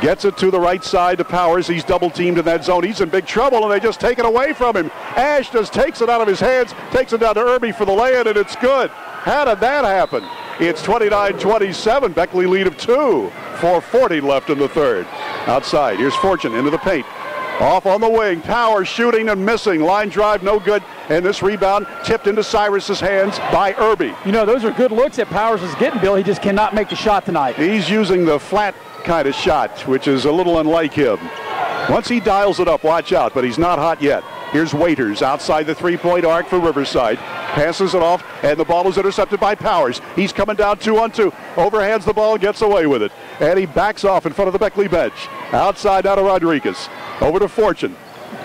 Gets it to the right side to Powers. He's double teamed in that zone. He's in big trouble, and they just take it away from him. Ash just takes it out of his hands, takes it down to Irby for the lay-in, and it's good. How did that happen? It's 29-27. Beckley lead of 2. 4:40 left in the third. Outside, here's Fortune into the paint. Off on the wing, Powers shooting and missing. Line drive, no good. And this rebound tipped into Cyrus's hands by Irby. You know, those are good looks that Powers is getting, Bill. He just cannot make the shot tonight. He's using the flat kind of shot, which is a little unlike him. Once he dials it up, watch out, but he's not hot yet. Here's Waiters outside the three-point arc for Riverside. Passes it off, and the ball is intercepted by Powers. He's coming down 2-on-2. Overhands the ball, gets away with it. And he backs off in front of the Beckley bench. Outside now to Rodriguez. Over to Fortune.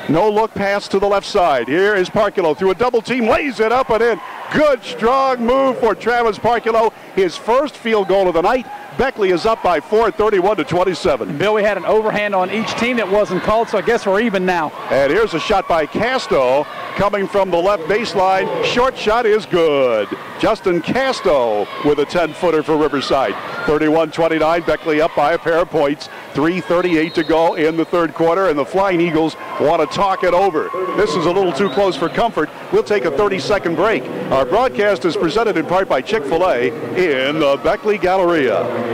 No look pass to the left side. Here is Parculo through a double team, lays it up and in. Good, strong move for Travis Parculo. His first field goal of the night. Beckley is up by 4, 31-27. Bill, we had an overhand on each team that wasn't called, so I guess we're even now. And here's a shot by Casto coming from the left baseline. Short shot is good. Justin Casto with a 10-footer for Riverside. 31-29, Beckley up by a pair of points. 3:38 to go in the third quarter, and the Flying Eagles want to talk it over. This is a little too close for comfort. We'll take a 30-second break. Our broadcast is presented in part by Chick-fil-A in the Beckley Galleria.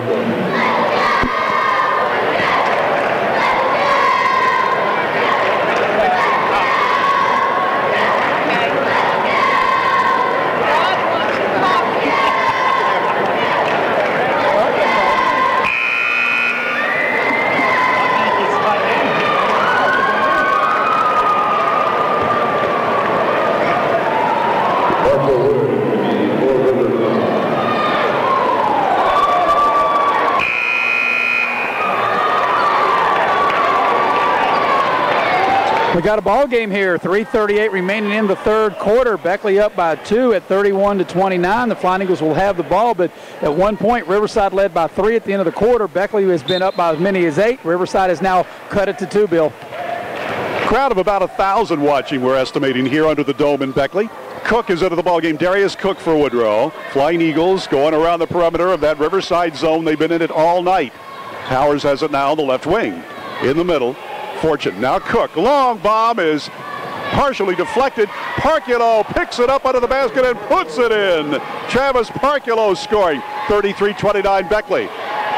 We got a ball game here. 3:38 remaining in the third quarter. Beckley up by 2 at 31-29. The Flying Eagles will have the ball, but at one point, Riverside led by 3 at the end of the quarter. Beckley has been up by as many as 8. Riverside has now cut it to 2, Bill. Crowd of about 1,000 watching, we're estimating, here under the dome in Beckley. Cook is into the ballgame. Darius Cook for Woodrow. Flying Eagles going around the perimeter of that Riverside zone. They've been in it all night. Powers has it now on the left wing. In the middle. Fortune. Now Cook. Long bomb is partially deflected. Parculo picks it up under the basket and puts it in. Travis Parculo scoring. 33-29 Beckley.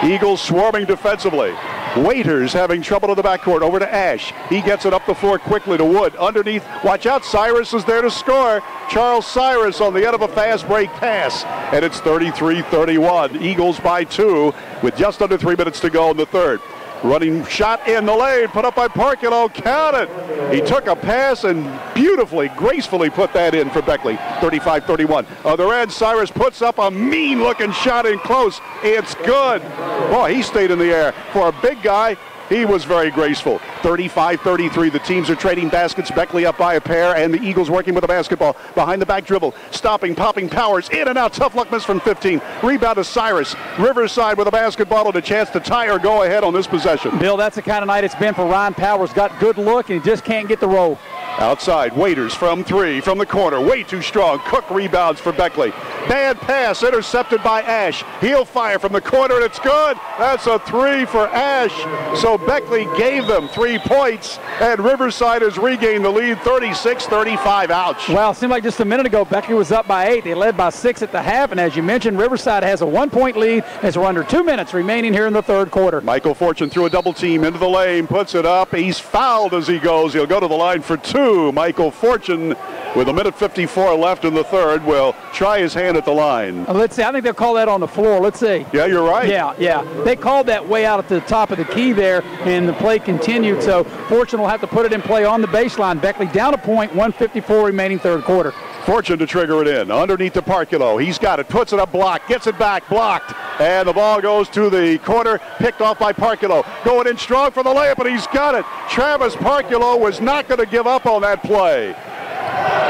Eagles swarming defensively. Waiters having trouble in the backcourt. Over to Ash. He gets it up the floor quickly to Wood. Underneath. Watch out. Cyrus is there to score. Charles Cyrus on the end of a fast break pass. And it's 33-31. Eagles by 2 with just under 3 minutes to go in the third. Running shot in the lane, put up by Parculo, count it. He took a pass and beautifully, gracefully put that in for Beckley, 35-31. Other end, Cyrus puts up a mean-looking shot in close. It's good. Boy, he stayed in the air. For a big guy, he was very graceful. 35-33. The teams are trading baskets. Beckley up by a pair, and the Eagles working with the basketball. Behind the back dribble. Stopping, popping Powers. In and out. Tough luck miss from 15. Rebound to Cyrus. Riverside with a basketball and a chance to tie or go ahead on this possession. Bill, that's the kind of night it's been for Ryan Powers. Got good look, and he just can't get the roll. Outside, Waiters from 3 from the corner. Way too strong. Cook rebounds for Beckley. Bad pass intercepted by Ash. He'll fire from the corner, and it's good. That's a 3 for Ash. So Beckley gave them 3 points, and Riverside has regained the lead, 36-35. Ouch. Well, it seemed like just a minute ago, Beckley was up by 8. They led by 6 at the half, and as you mentioned, Riverside has a 1-point lead as we're under 2 minutes remaining here in the third quarter. Michael Fortune threw a double team into the lane, puts it up. He's fouled as he goes. He'll go to the line for 2. Michael Fortune, with 1:54 left in the third, will try his hand at the line. Let's see. I think they'll call that on the floor. Let's see. Yeah, you're right. Yeah. They called that way out at the top of the key there, and the play continued. So Fortune will have to put it in play on the baseline. Beckley down a point, 1:54 remaining third quarter. Fortune to trigger it in. Underneath to Parculo. He's got it. Puts it up, blocked. Gets it back, blocked. And the ball goes to the corner, picked off by Parculo. Going in strong for the layup, and he's got it. Travis Parculo was not going to give up on that play.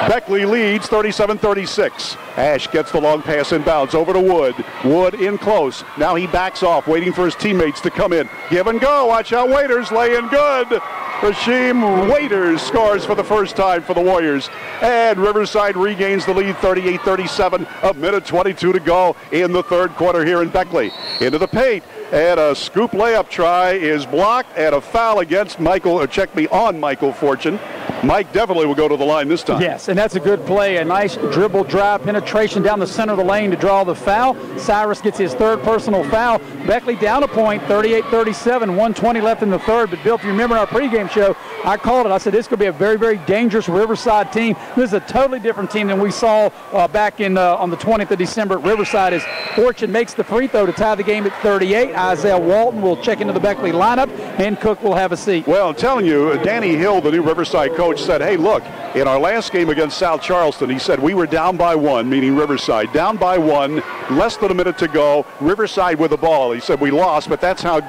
Beckley leads 37-36. Ash gets the long pass inbounds over to Wood. Wood in close. Now he backs off, waiting for his teammates to come in. Give and go. Watch out, Waiters. Lay in good. Rasheem Waiters scores for the first time for the Warriors. And Riverside regains the lead 38-37. A minute 22 to go in the third quarter here in Beckley. Into the paint. And a scoop layup try is blocked, and a foul against on Michael Fortune. Mike definitely will go to the line this time. Yes, and that's a good play. A nice dribble drive penetration down the center of the lane to draw the foul. Cyrus gets his third personal foul. Beckley down a point, 38-37, 1:20 left in the third. But Bill, if you remember our pregame show, I called it. I said this could be a very, very dangerous Riverside team. This is a totally different team than we saw back in on the 20th of December at Riverside, as Fortune makes the free throw to tie the game at 38. Isaiah Walton will check into the Beckley lineup, and Cook will have a seat. Well, I'm telling you, Danny Hill, the new Riverside coach, said, hey, look, in our last game against South Charleston, he said we were down by one, meaning Riverside, down by one, less than a minute to go, Riverside with the ball. He said we lost, but that's how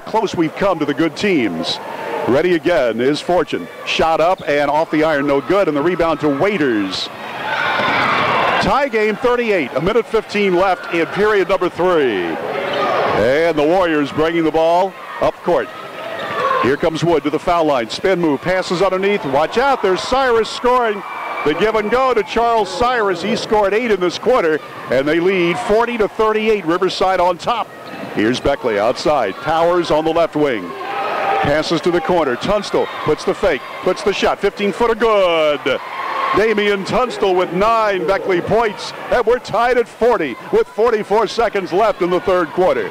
close we've come to the good teams. Ready again is Fortune. Shot up and off the iron, no good, and the rebound to Waiters. Tie game 38, a minute 15 left in period number 3. And the Warriors bringing the ball up court. Here comes Wood to the foul line. Spin move, passes underneath. Watch out, there's Cyrus scoring. The give and go to Charles Cyrus. He scored 8 in this quarter, and they lead 40-38. Riverside on top. Here's Beckley outside. Powers on the left wing. Passes to the corner. Tunstall puts the fake, puts the shot. 15-footer good. Damian Tunstall with 9 Beckley points, and we're tied at 40 with 44 seconds left in the third quarter.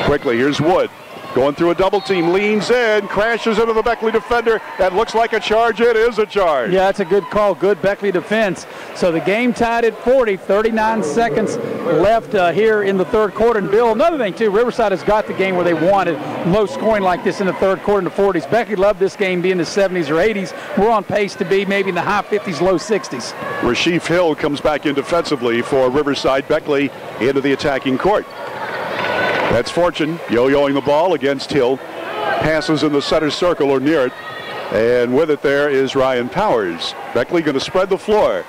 Quickly, here's Wood. Going through a double team, leans in, crashes into the Beckley defender, and looks like a charge. It is a charge. Yeah, that's a good call. Good Beckley defense. So the game tied at 40, 39 seconds left here in the third quarter. And Bill, another thing too, Riverside has got the game where they wanted, low scoring like this in the third quarter in the 40s. Beckley loved this game being in the 70s or 80s. We're on pace to be maybe in the high 50s, low 60s. Rasheef Hill comes back in defensively for Riverside. Beckley into the attacking court. That's Fortune yo-yoing the ball against Hill. Passes in the center circle or near it. And with it there is Ryan Powers. Beckley going to spread the floor.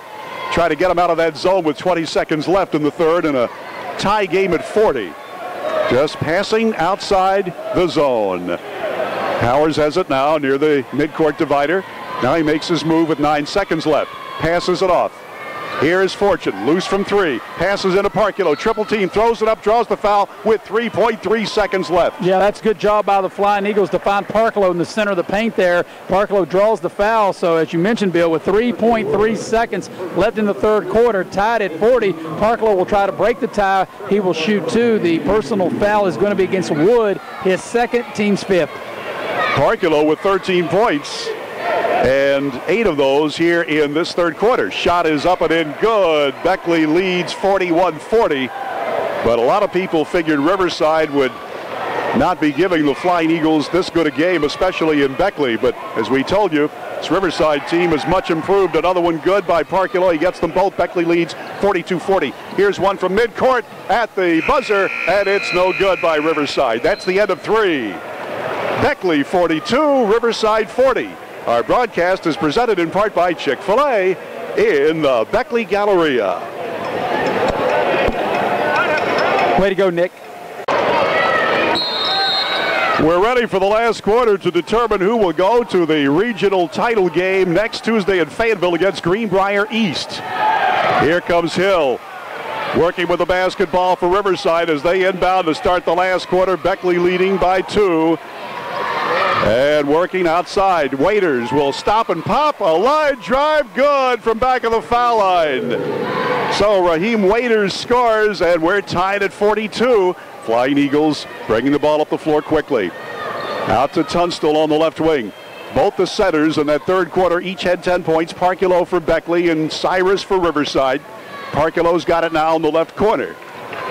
Try to get him out of that zone with 20 seconds left in the third and a tie game at 40. Just passing outside the zone. Powers has it now near the midcourt divider. Now he makes his move with 9 seconds left. Passes it off. Here is Fortune, loose from 3, passes into Parkulo, triple team, throws it up, draws the foul with 3.3 seconds left. Yeah, that's a good job by the Flying Eagles to find Parkulo in the center of the paint there. Parkulo draws the foul, so as you mentioned, Bill, with 3.3 seconds left in the third quarter, tied at 40, Parkulo will try to break the tie. He will shoot 2. The personal foul is going to be against Wood, his second, team's 5th. Parkulo with 13 points. And 8 of those here in this third quarter. Shot is up and in good. Beckley leads 41-40. But a lot of people figured Riverside would not be giving the Flying Eagles this good a game, especially in Beckley. But as we told you, this Riverside team is much improved. Another one good by Parkulo. He gets them both. Beckley leads 42-40. Here's one from midcourt at the buzzer, and it's no good by Riverside. That's the end of 3. Beckley 42, Riverside 40. Our broadcast is presented in part by Chick-fil-A in the Beckley Galleria. Way to go, Nick. We're ready for the last quarter to determine who will go to the regional title game next Tuesday in Fayetteville against Greenbrier East. Here comes Hill, working with the basketball for Riverside as they inbound to start the last quarter. Beckley leading by 2. And working outside, Waiters will stop and pop. A line drive, good from back of the foul line. So Raheem Waiters scores, and we're tied at 42. Flying Eagles bringing the ball up the floor quickly. Out to Tunstall on the left wing. Both the setters in that third quarter each had 10 points. Parkulo for Beckley and Cyrus for Riverside. Parkulo's got it now in the left corner.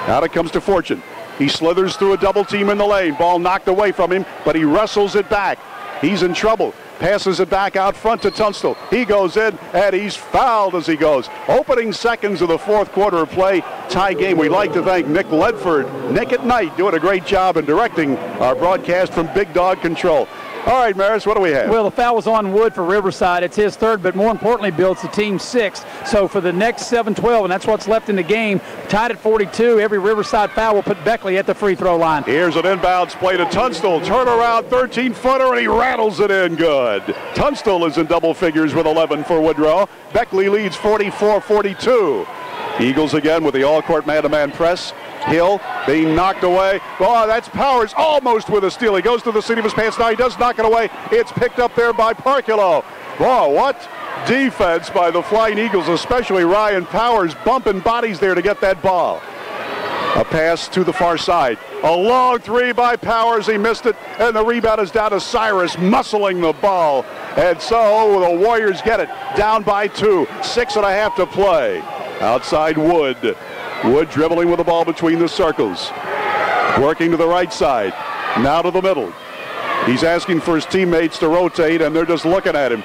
Out it comes to Fortune. He slithers through a double team in the lane. Ball knocked away from him, but he wrestles it back. He's in trouble. Passes it back out front to Tunstall. He goes in, and he's fouled as he goes. Opening seconds of the fourth quarter of play. Tie game. We'd like to thank Nick Ledford. Nick at Night doing a great job in directing our broadcast from Big Dog Control. All right, Maris, what do we have? Well, the foul was on Wood for Riverside. It's his third, but more importantly, Bill, it's the team's sixth. So for the next 7-12, and that's what's left in the game, tied at 42, every Riverside foul will put Beckley at the free throw line. Here's an inbounds play to Tunstall. Turnaround 13-footer, and he rattles it in good. Tunstall is in double figures with 11 for Woodrow. Beckley leads 44-42. Eagles again with the all-court man-to-man press. Hill being knocked away. Oh, that's Powers almost with a steal. He goes to the seat of his pants. Now he does knock it away. It's picked up there by Parkulo. Oh, what defense by the Flying Eagles, especially Ryan Powers bumping bodies there to get that ball. A pass to the far side. A long three by Powers. He missed it, and the rebound is down to Cyrus, muscling the ball. And so the Warriors get it. Down by 2. 6.5 to play. Outside Wood. Wood dribbling with the ball between the circles. Working to the right side. Now to the middle. He's asking for his teammates to rotate, and they're just looking at him.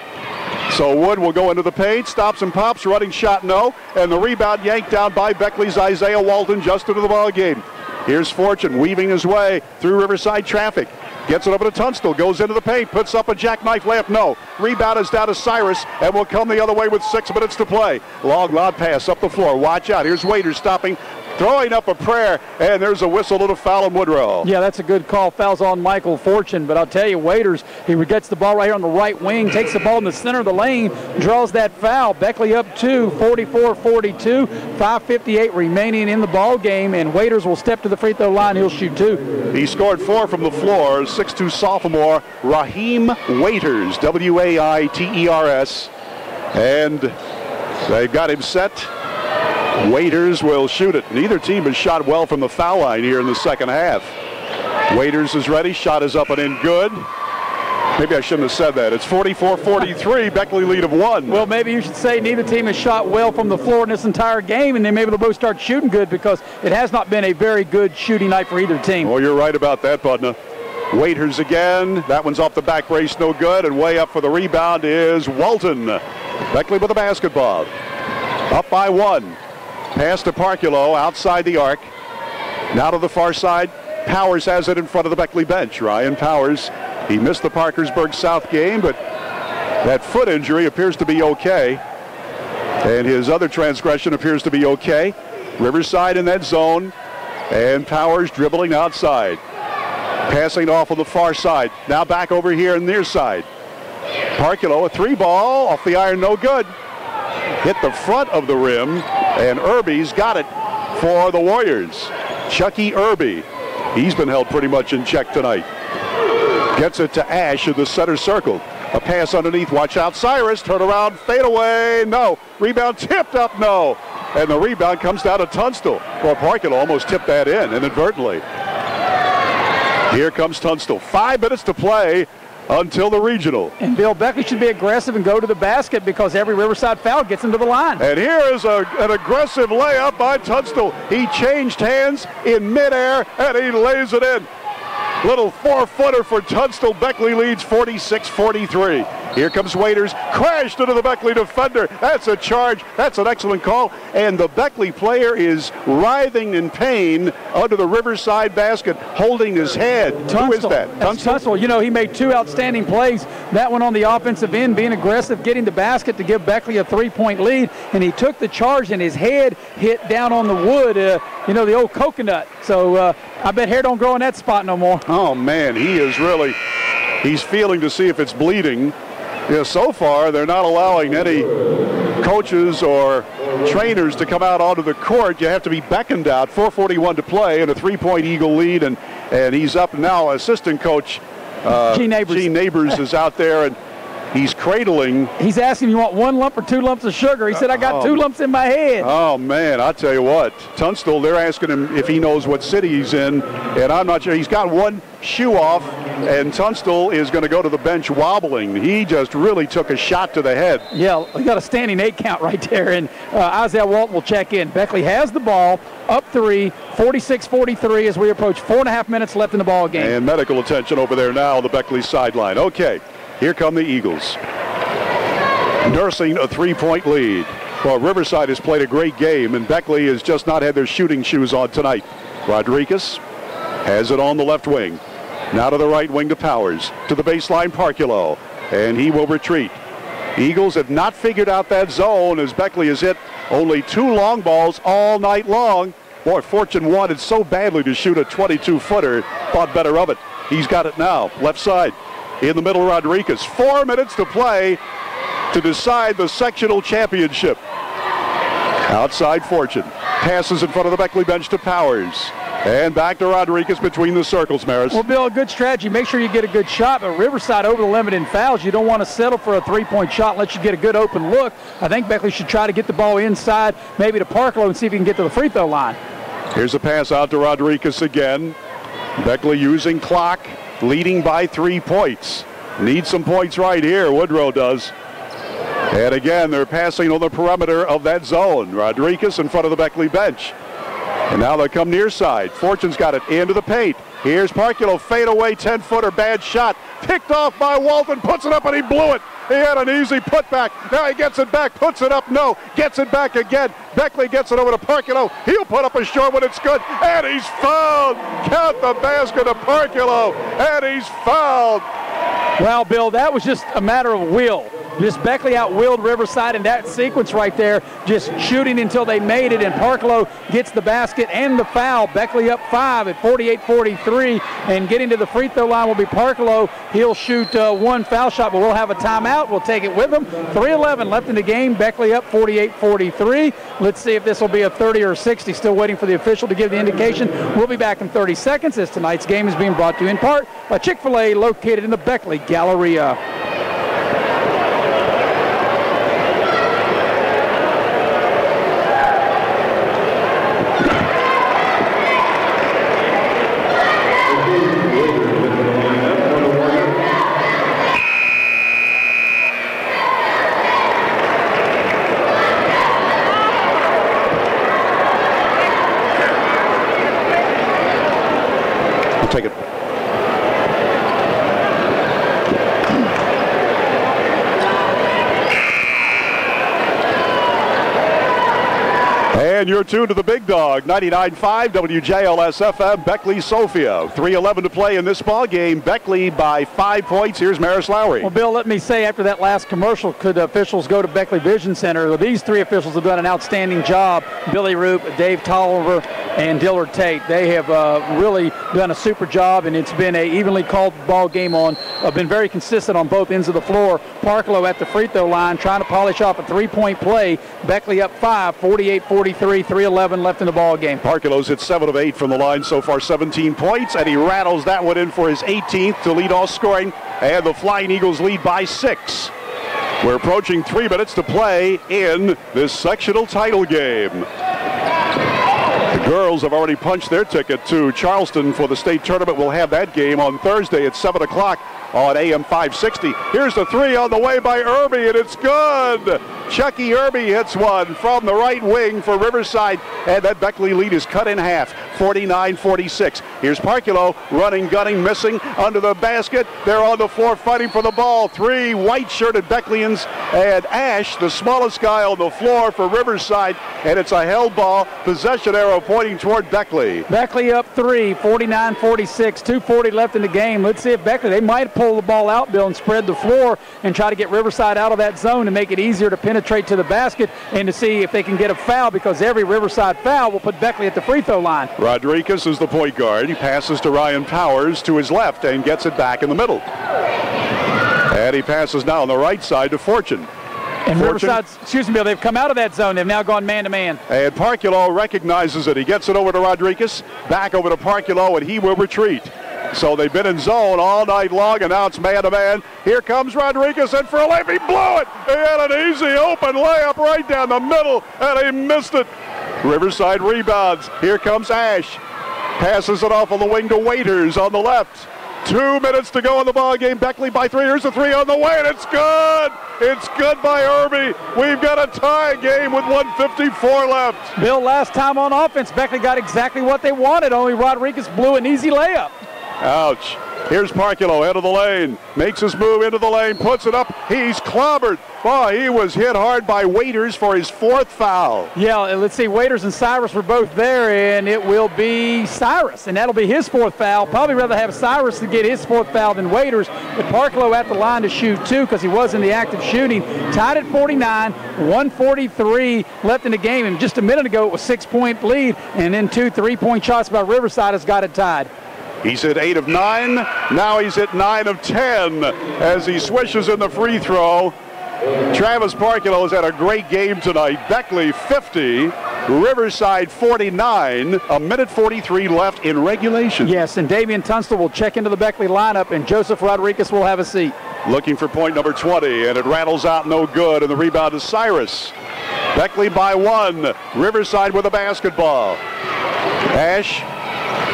So Wood will go into the paint, stops and pops, running shot no, and the rebound yanked down by Beckley's Isaiah Walton just into the ball game. Here's Fortune weaving his way through Riverside traffic. Gets it over to Tunstall, goes into the paint, puts up a jackknife layup, no. Rebound is down to Cyrus, and will come the other way with 6 minutes to play. Long lob pass up the floor, watch out. Here's Waiters stopping, throwing up a prayer, and there's a whistle to the foul on Woodrow. Yeah, that's a good call. Foul's on Michael Fortune, but I'll tell you, Waiters, he gets the ball right here on the right wing, takes the ball in the center of the lane, draws that foul. Beckley up 2, 44-42, 5:58 remaining in the ball game, and Waiters will step to the free throw line. He'll shoot 2. He scored 4 from the floor. 6'2" sophomore Raheem Waiters, Waiters, and they've got him set. Waiters will shoot it. Neither team has shot well from the foul line here in the second half. Waiters is ready. Shot is up and in good. Maybe I shouldn't have said that. It's 44-43, Beckley lead of 1. Well, maybe you should say neither team has shot well from the floor in this entire game, and then maybe they'll both start shooting good, because it has not been a very good shooting night for either team. Well, you're right about that, Budna. Waiters again. That one's off the back brace, no good, and way up for the rebound is Walton. Beckley with the basketball. Up by 1. Pass to Parkulo outside the arc. Now to the far side. Powers has it in front of the Beckley bench. Ryan Powers, he missed the Parkersburg South game, but that foot injury appears to be okay. And his other transgression appears to be okay. Riverside in that zone. And Powers dribbling outside. Passing off on the far side. Now back over here on near side. Parkulo, a 3-ball off the iron, no good. Hit the front of the rim, and Irby's got it for the Warriors. Chucky Irby. He's been held pretty much in check tonight. Gets it to Ash in the center circle. A pass underneath. Watch out, Cyrus. Turn around, fade away. No. Rebound tipped up. No. And the rebound comes down to Tunstall. Well, Parkulo almost tipped that in inadvertently. Here comes Tunstall. 5 minutes to play until the regional. And Bill, Beckley should be aggressive and go to the basket, because every Riverside foul gets him to the line. And here is an aggressive layup by Tunstall. He changed hands in midair, and he lays it in. Little 4-footer for Tunstall. Beckley leads 46-43. Here comes Waiters, crashed into the Beckley defender. That's a charge. That's an excellent call. And the Beckley player is writhing in pain under the Riverside basket, holding his head. Tunstall. Who is that? Tunstall. You know, he made 2 outstanding plays. That one on the offensive end, being aggressive, getting the basket to give Beckley a 3-point lead. And he took the charge, and his head hit down on the wood, you know, the old coconut. So I bet hair don't grow in that spot no more. Oh, man, he is really, he's feeling to see if it's bleeding. Yeah, so far, they're not allowing any coaches or trainers to come out onto the court. You have to be beckoned out. 4:41 to play and a 3-point Eagle lead, and he's up now. Assistant coach Gene Neighbors is out there, and he's cradling. He's asking, you want 1 lump or 2 lumps of sugar? He said, I got 2 lumps in my head. Oh, man, I tell you what. Tunstall, they're asking him if he knows what city he's in, and I'm not sure. He's got 1 shoe off, and Tunstall is going to go to the bench wobbling. He just really took a shot to the head. Yeah, we got a standing 8 count right there, and Isaiah Walton will check in. Beckley has the ball, up 3, 46-43 as we approach 4.5 minutes left in the ball game. And medical attention over there now on the Beckley sideline. Okay. Here come the Eagles, nursing a 3-point lead. Well, Riverside has played a great game, and Beckley has just not had their shooting shoes on tonight. Rodriguez has it on the left wing. Now to the right wing to Powers. To the baseline, Parkulo. And he will retreat. Eagles have not figured out that zone as Beckley has hit only 2 long balls all night long. Boy, Fortune wanted so badly to shoot a 22-footer. Thought better of it. He's got it now. Left side. In the middle, Rodriguez. 4 minutes to play to decide the sectional championship. Outside Fortune. Passes in front of the Beckley bench to Powers. And back to Rodriguez between the circles, Maris. Well, Bill, a good strategy. Make sure you get a good shot, but Riverside over the limit in fouls. You don't want to settle for a 3-point shot unless you get a good open look. I think Beckley should try to get the ball inside, maybe to Parklow, and see if he can get to the free throw line. Here's a pass out to Rodriguez again. Beckley using clock, leading by 3 points. Needs some points right here, Woodrow does. And again, they're passing on the perimeter of that zone. Rodriguez in front of the Beckley bench. And now they come near side. Fortune's got it into the paint. Here's Parkulo, fade away, 10-footer, bad shot. Picked off by Walton, puts it up, and he blew it. He had an easy putback. Now he gets it back, puts it up, no. Gets it back again. Beckley gets it over to Parkulo. He'll put up a short when it's good, and he's fouled. Count the basket to Parkulo, and he's fouled. Well, Bill, that was just a matter of will. Just Beckley out-willed Riverside in that sequence right there, just shooting until they made it, and Parklow gets the basket and the foul. Beckley up 5 at 48-43, and getting to the free throw line will be Parklow. He'll shoot 1 foul shot, but we'll have a timeout. We'll take it with him. 3:11 left in the game. Beckley up 48-43. Let's see if this will be a 30 or 60. Still waiting for the official to give the indication. We'll be back in 30 seconds as tonight's game is being brought to you in part by Chick-fil-A, located in the Beckley Galleria. Take it. And you're tuned to the Big Dog, 99.5 WJLS-FM, Beckley, Sophia. 3:11 to play in this ball game. Beckley by 5 points. Here's Maris Lowry. Well, Bill, let me say after that last commercial, could officials go to Beckley Vision Center? Well, these 3 officials have done an outstanding job. Billy Roop, Dave Tolliver, and Dillard Tate. They have really done a super job, and it's been a evenly called ball game on. Been very consistent on both ends of the floor. Parklow at the free throw line trying to polish off a 3-point play. Beckley up 5, 48-43, 3:11 left in the ball game. Parkulow's hit 7 of 8 from the line so far, 17 points, and he rattles that one in for his 18th to lead all scoring, and the Flying Eagles lead by 6. We're approaching 3 minutes to play in this sectional title game. The girls have already punched their ticket to Charleston for the state tournament. We'll have that game on Thursday at 7 o'clock on AM 560. Here's the 3 on the way by Irby, and it's good. Chucky Irby hits one from the right wing for Riverside, and that Beckley lead is cut in half, 49-46. Here's Parkulo running, gunning, missing under the basket. They're on the floor fighting for the ball. 3 white-shirted Beckleyians, and Ash, the smallest guy on the floor for Riverside, and it's a held ball. Possession arrow pointing toward Beckley. Beckley up 3, 49-46, 2:40 left in the game. Let's see if Beckley, they might pull the ball out, Bill, and spread the floor and try to get Riverside out of that zone and make it easier to penetrate to the basket and to see if they can get a foul, because every Riverside foul will put Beckley at the free throw line. Rodriguez is the point guard. He passes to Ryan Powers to his left and gets it back in the middle. And he passes now on the right side to Fortune. And Riverside, excuse me, Bill, they've come out of that zone. They've now gone man-to-man. And Parkulo recognizes it. He gets it over to Rodriguez, back over to Parkulo, and he will retreat. So they've been in zone all night long, and now it's man-to-man. Here comes Rodriguez, and for a layup, he blew it. He had an easy open layup right down the middle, and he missed it. Riverside rebounds. Here comes Ash. Passes it off on the wing to Waiters on the left. 2 minutes to go in the ball game. Beckley by 3. Here's the 3 on the way, and it's good. It's good by Irby. We've got a tie game with 1:54 left. Bill, last time on offense, Beckley got exactly what they wanted, only Rodriguez blew an easy layup. Ouch. Here's Parculo out of the lane. Makes his move into the lane. Puts it up. He's clobbered. Boy, he was hit hard by Waiters for his 4th foul. Yeah, let's see. Waiters and Cyrus were both there, and it will be Cyrus, and that'll be his 4th foul. Probably rather have Cyrus to get his 4th foul than Waiters, but Parculo at the line to shoot 2 because he was in the act of shooting. Tied at 49, 1:43 left in the game, and just a minute ago it was 6-point lead, and then 2 3-point shots by Riverside has got it tied. He's at 8 of 9. Now he's at 9 of 10 as he swishes in the free throw. Travis Parculo has had a great game tonight. Beckley 50, Riverside 49, a minute 43 left in regulation. Yes, and Damian Tunstall will check into the Beckley lineup, and Joseph Rodriguez will have a seat. Looking for point number 20, and it rattles out no good, and the rebound is Cyrus. Beckley by 1, Riverside with a basketball. Ash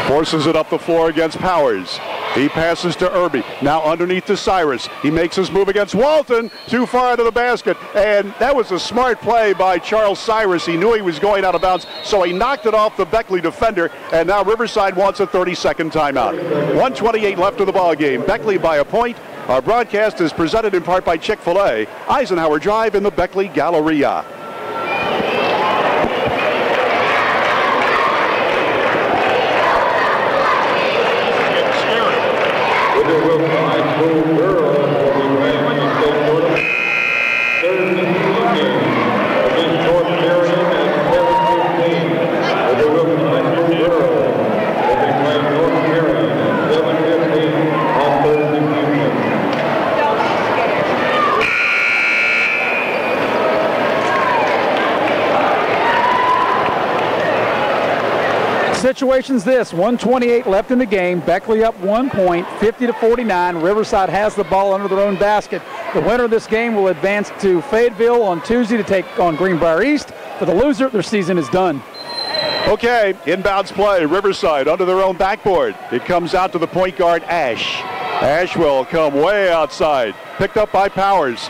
forces it up the floor against Powers. He passes to Irby. Now underneath to Cyrus. He makes his move against Walton. Too far into the basket. And that was a smart play by Charles Cyrus. He knew he was going out of bounds, so he knocked it off the Beckley defender. And now Riverside wants a 30-second timeout. 1:28 left of the ball game. Beckley by a point. Our broadcast is presented in part by Chick-fil-A, Eisenhower Drive in the Beckley Galleria. Situation's this: 1:28 left in the game. Beckley up 1 point, 50-49. Riverside has the ball under their own basket. The winner of this game will advance to Fayetteville on Tuesday to take on Greenbrier East. For the loser, their season is done. Okay, inbounds play. Riverside under their own backboard. It comes out to the point guard, Ash. Ash will come way outside. Picked up by Powers.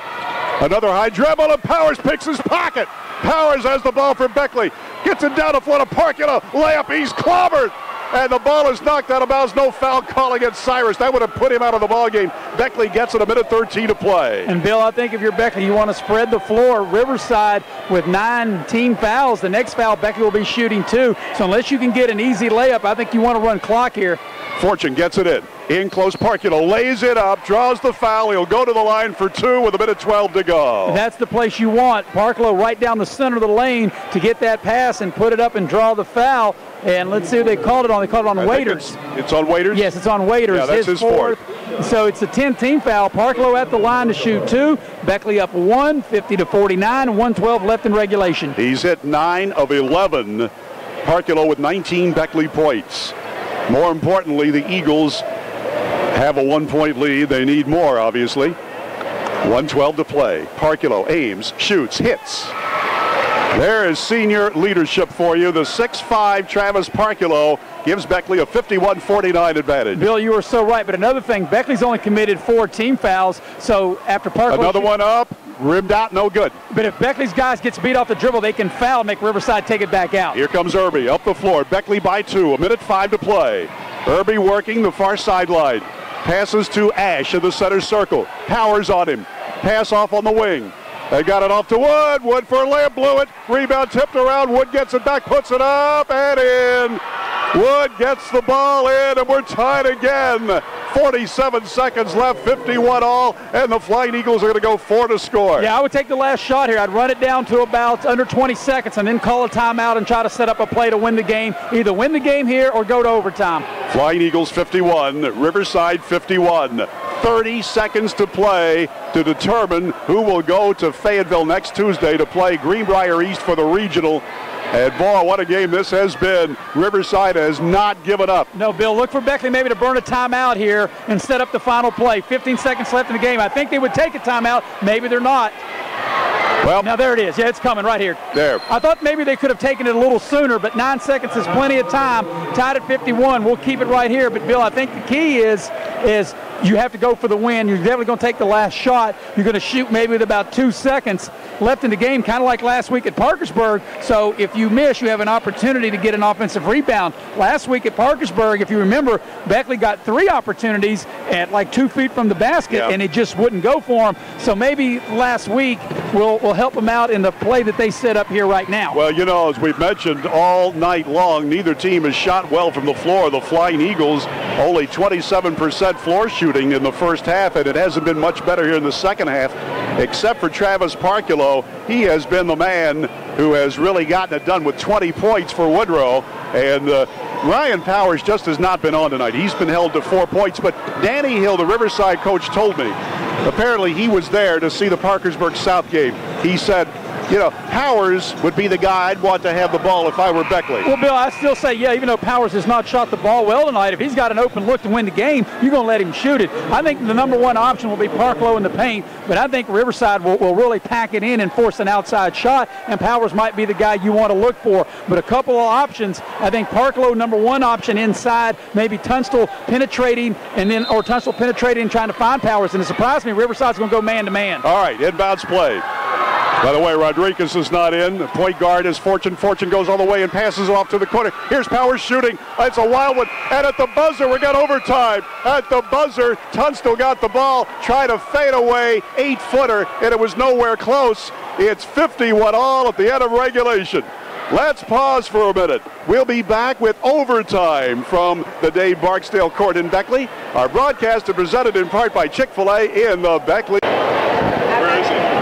Another high dribble, and Powers picks his pocket. Powers has the ball for Beckley. Gets it down to front of Parculo. Layup, he's clobbered. And the ball is knocked out of bounds. No foul call against Cyrus. That would have put him out of the ball game. Beckley gets it, a minute 13 to play. And Bill, I think if you're Beckley, you want to spread the floor. Riverside with 9 team fouls. The next foul, Beckley will be shooting 2. So unless you can get an easy layup, I think you want to run clock here. Fortune gets it in. In close, Parculo lays it up, draws the foul. He'll go to the line for 2 with a minute 12 to go. And that's the place you want. Parculo right down the center of the lane to get that pass and put it up and draw the foul. And let's see who they called it on. They called it on Waiters. It's on Waiters? Yes, it's on Waiters. Yeah, that's his fourth. So it's a 10th team foul. Parculo at the line to shoot 2. Beckley up 1, 50-49, 1:12 left in regulation. He's hit 9 of 11. Parculo with 19 Beckley points. More importantly, the Eagles have a 1-point lead. They need more, obviously. 1:12 to play. Parculo aims, shoots, hits. There is senior leadership for you. The 6'5" Travis Parculo gives Beckley a 51-49 advantage. Bill, you are so right. But another thing, Beckley's only committed 4 team fouls. So after Parculo... Another one up, rimmed out, no good. But if Beckley's guys gets beat off the dribble, they can foul, make Riverside take it back out. Here comes Irby up the floor. Beckley by 2, a minute 5 to play. Irby working the far sideline. Passes to Ash in the center circle. Powers on him. Pass off on the wing. They got it off to Wood. Wood for a layup, blew it. Rebound tipped around. Wood gets it back, puts it up and in. Wood gets the ball in, and we're tied again. 47 seconds left, 51 all, and the Flying Eagles are going to go 4 to score. Yeah, I would take the last shot here. I'd run it down to about under 20 seconds and then call a timeout and try to set up a play to win the game. Either win the game here or go to overtime. Flying Eagles 51, Riverside 51. 30 seconds to play to determine who will go to Fayetteville next Tuesday to play Greenbrier East for the regional. And boy, what a game this has been. Riverside has not given up. No, Bill, look for Beckley maybe to burn a timeout here and set up the final play. 15 seconds left in the game. I think they would take a timeout. Maybe they're not. Well, now there it is. Yeah, it's coming right here. There. I thought maybe they could have taken it a little sooner, but 9 seconds is plenty of time. Tied at 51. We'll keep it right here. But, Bill, I think the key is you have to go for the win. You're definitely going to take the last shot. You're going to shoot maybe with about 2 seconds left in the game, kind of like last week at Parkersburg. So if you miss, you have an opportunity to get an offensive rebound. Last week at Parkersburg, if you remember, Beckley got 3 opportunities at like 2 feet from the basket, and it just wouldn't go for him. So maybe last week will help them out in the play that they set up here right now. Well, you know, as we've mentioned all night long, neither team has shot well from the floor. The Flying Eagles only 27% floor shooting in the first half, and it hasn't been much better here in the second half, except for Travis Parkulo. He has been the man who has really gotten it done with 20 points for Woodrow. And Ryan Powers just has not been on tonight. He's been held to 4 points. But Danny Hill, the Riverside coach, told me, apparently he was there to see the Parkersburg South game. He said, you know, Powers would be the guy I'd want to have the ball if I were Beckley. Well, Bill, I still say, yeah, even though Powers has not shot the ball well tonight, if he's got an open look to win the game, you're going to let him shoot it. I think the number one option will be Parklow in the paint, but I think Riverside will really pack it in and force an outside shot, and Powers might be the guy you want to look for. But a couple of options, I think Parklow, number one option inside, maybe Tunstall penetrating, or Tunstall penetrating and trying to find Powers. And it surprised me, Riverside's going to go man-to-man. All right, inbounds play. By the way, Rodriguez is not in. The point guard is Fortune. Fortune goes all the way and passes off to the corner. Here's Powers shooting. It's a wild one. And at the buzzer, we got overtime. At the buzzer, Tunstall got the ball, tried to fade away, 8-footer, and it was nowhere close. It's 51 all at the end of regulation. Let's pause for a minute. We'll be back with overtime from the Dave Barksdale Court in Beckley. Our broadcast is presented in part by Chick-fil-A in the Beckley. Where is he?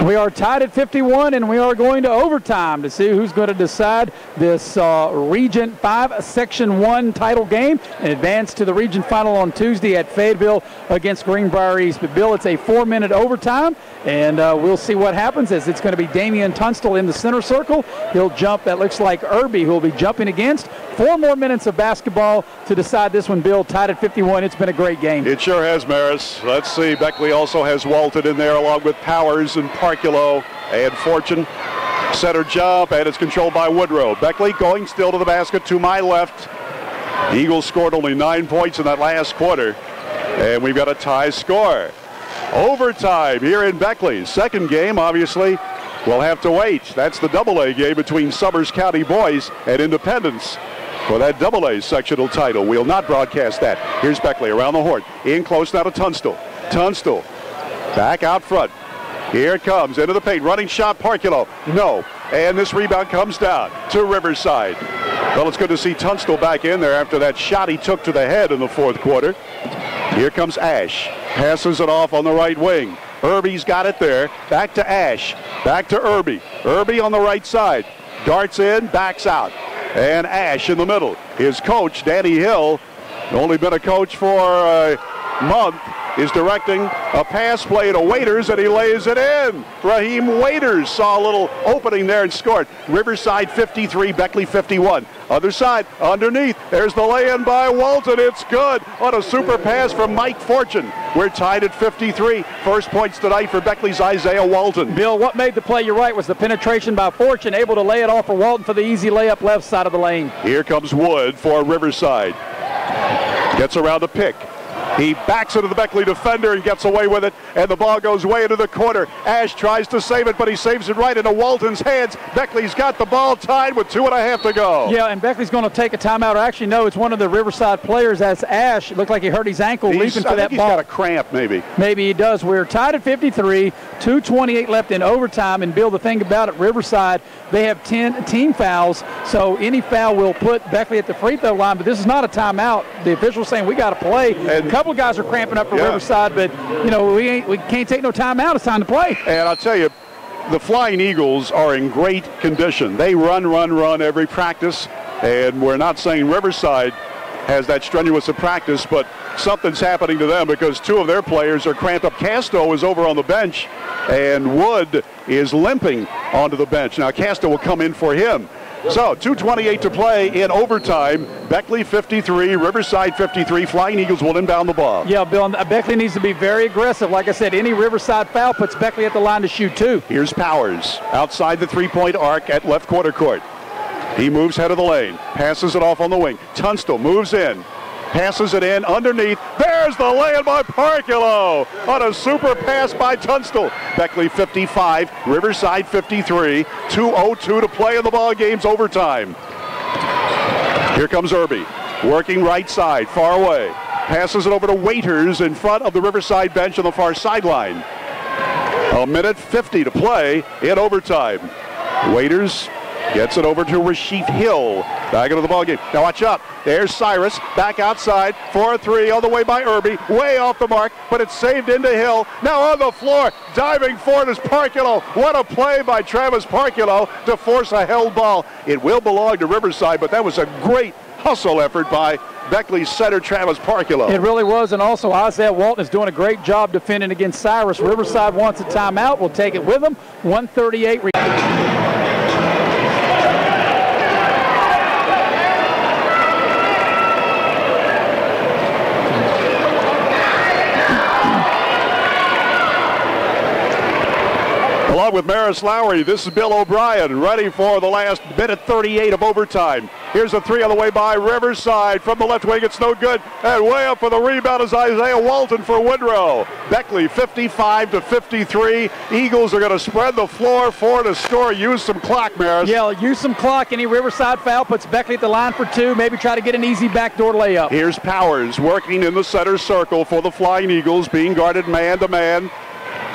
We are tied at 51, and we are going to overtime to see who's going to decide this Region 5 Section 1 title game and advance to the Region Final on Tuesday at Fayetteville against Greenbrier East. But, Bill, it's a 4-minute overtime, and we'll see what happens as it's going to be Damian Tunstall in the center circle. He'll jump, that looks like Irby, who will be jumping against. 4 more minutes of basketball to decide this one, Bill. Tied at 51. It's been a great game. It sure has, Maris. Let's see. Beckley also has Walton in there along with Powers and Parkulo and Fortune. Center jump, and it's controlled by Woodrow. Beckley going still to the basket to my left. The Eagles scored only 9 points in that last quarter, and we've got a tie score. Overtime here in Beckley. Second game, obviously, we'll have to wait. That's the AA game between Summers County Boys and Independence for that AA sectional title. We'll not broadcast that. Here's Beckley around the horn. In close now to Tunstall. Tunstall back out front. Here it comes into the paint. Running shot, Parkulo. No. And this rebound comes down to Riverside. Well, it's good to see Tunstall back in there after that shot he took to the head in the fourth quarter. Here comes Ash. Passes it off on the right wing. Irby's got it there. Back to Ash. Back to Irby. Irby on the right side. Darts in, backs out. And Ash in the middle. His coach, Danny Hill, only been a coach for a month, is directing a pass play to Waiters, and he lays it in. Raheem Waiters saw a little opening there and scored. Riverside 53, Beckley 51. Other side, underneath, there's the lay-in by Walton. It's good on a super pass from Mike Fortune. We're tied at 53. First points tonight for Beckley's Isaiah Walton. Bill, what made the play, you're right, was the penetration by Fortune, able to lay it off for Walton for the easy layup left side of the lane. Here comes Wood for Riverside. Gets around the pick. He backs into the Beckley defender and gets away with it, and the ball goes way into the corner. Ash tries to save it, but he saves it right into Walton's hands. Beckley's got the ball tied with 2.5 to go. Yeah, and Beckley's going to take a timeout. Or actually, no, it's one of the Riverside players. That's Ash. It looked like he hurt his ankle leaping for that ball. I think he's got a cramp, maybe. Maybe he does. We're tied at 53, 2:28 left in overtime. And, Bill, the thing about it, Riverside, they have 10 team fouls, so any foul will put Beckley at the free throw line, but this is not a timeout. The official's saying we got to play. And a couple of guys are cramping up for Riverside, but, you know, we can't take no timeout. It's time to play. And I'll tell you, the Flying Eagles are in great condition. They run every practice, and we're not saying Riverside has that strenuous a practice, but something's happening to them because 2 of their players are cramped up. Casto is over on the bench, and Wood is limping onto the bench. Now, Casto will come in for him. So 2:28 to play in overtime. Beckley 53, Riverside 53. Flying Eagles will inbound the ball. Yeah, Bill, Beckley needs to be very aggressive. Like I said, any Riverside foul puts Beckley at the line to shoot two. Here's Powers outside the three-point arc at left quarter court. He moves head of the lane, passes it off on the wing. Tunstall moves in, passes it in underneath. There's the lay-in by Parkulo on a super pass by Tunstall. Beckley 55, Riverside 53. 2:02 to play in the ball game's overtime. Here comes Irby, working right side, far away. Passes it over to Waiters in front of the Riverside bench on the far sideline. 1:50 to play in overtime. Waiters gets it over to Rasheef Hill. Back into the ball game. Now watch up. There's Cyrus back outside for a three all the way by Irby. Way off the mark, but it's saved into Hill. Now on the floor, diving for it is Parkulo. What a play by Travis Parkulo to force a held ball. It will belong to Riverside, but that was a great hustle effort by Beckley's center, Travis Parkulo. It really was, and also Isaiah Walton is doing a great job defending against Cyrus. Riverside wants a timeout. We'll take it with them. 138. Along with Maris Lowry, this is Bill O'Brien, ready for the last minute 38 of overtime. Here's a three on the way by Riverside from the left wing. It's no good. And way up for the rebound is Isaiah Walton for Woodrow. Beckley 55 to 53. Eagles are going to spread the floor for to score. Use some clock, Maris. Yeah, use some clock. Any Riverside foul puts Beckley at the line for two. Maybe try to get an easy backdoor layup. Here's Powers working in the center circle for the Flying Eagles, being guarded man-to-man.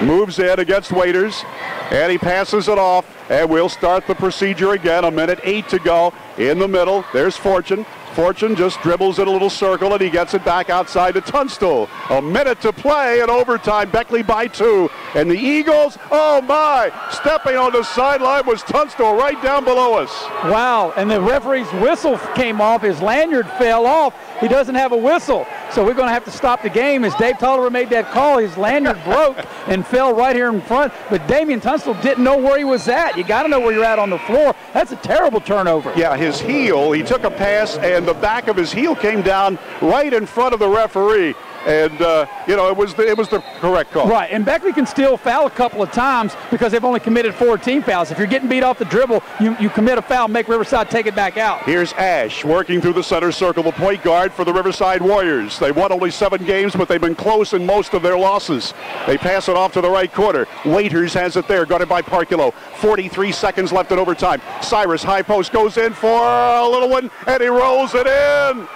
Moves in against Waiters, and he passes it off, and we'll start the procedure again. 1:08 to go in the middle. There's Fortune. Fortune just dribbles in a little circle, and he gets it back outside to Tunstall. A minute to play in overtime. Beckley by two. And the Eagles, oh my, stepping on the sideline was Tunstall right down below us. Wow, and the referee's whistle came off. His lanyard fell off. He doesn't have a whistle. So we're going to have to stop the game. As Dave Tolliver made that call, his lanyard broke and fell right here in front. But Damian Tunstall didn't know where he was at. You got to know where you're at on the floor. That's a terrible turnover. Yeah, his heel, he took a pass, and the back of his heel came down right in front of the referee. And, it was the correct call. Right, and Beckley can still foul a couple of times because they've only committed 4 team fouls. If you're getting beat off the dribble, you commit a foul, make Riverside take it back out. Here's Ash working through the center circle, the point guard for the Riverside Warriors. They won only 7 games, but they've been close in most of their losses. They pass it off to the right corner. Waiters has it there, guarded by Parkulo. 43 seconds left in overtime. Cyrus, high post, goes in for a little one, and he rolls it in.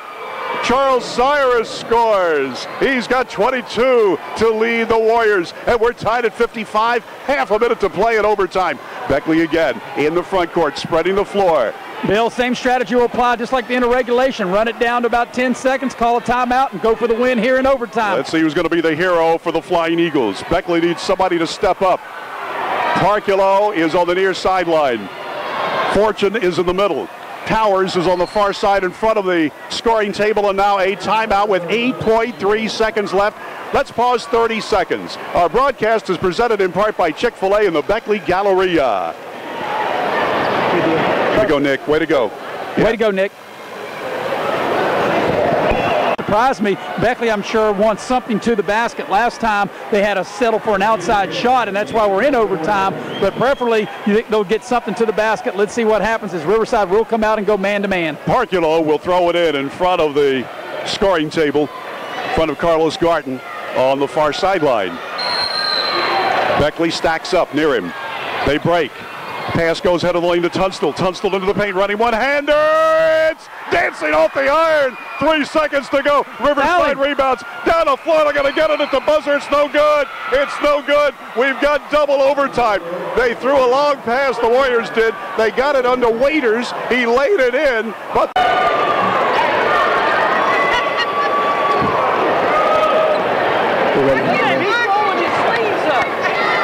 Charles Cyrus scores. He's got 22 to lead the Warriors. And we're tied at 55. Half a minute to play in overtime. Beckley again in the front court, spreading the floor. Bill, same strategy will apply just like the end of regulation. Run it down to about 10 seconds, call a timeout, and go for the win here in overtime. Let's see who's going to be the hero for the Flying Eagles. Beckley needs somebody to step up. Parkulo is on the near sideline. Fortune is in the middle. Towers is on the far side in front of the scoring table, and now a timeout with 8.3 seconds left. Let's pause 30 seconds. Our broadcast is presented in part by Chick-fil-A and the Beckley Galleria. Way to go, Nick. Way to go. Yeah. Way to go, Nick. Surprised me. Beckley, I'm sure, wants something to the basket. Last time they had to settle for an outside shot, and that's why we're in overtime. But preferably, you think they'll get something to the basket. Let's see what happens as Riverside will come out and go man-to-man. Parkulo will throw it in front of the scoring table, in front of Carlos Garten on the far sideline. Beckley stacks up near him. They break. Pass goes head of the lane to Tunstall. Tunstall into the paint, running one-hander. It's dancing off the iron. 3 seconds to go. Riverside rebounds. Down the floor. They're going to get it at the buzzer. It's no good. It's no good. We've got double overtime. They threw a long pass. The Warriors did. They got it under Waiters. He laid it in, but...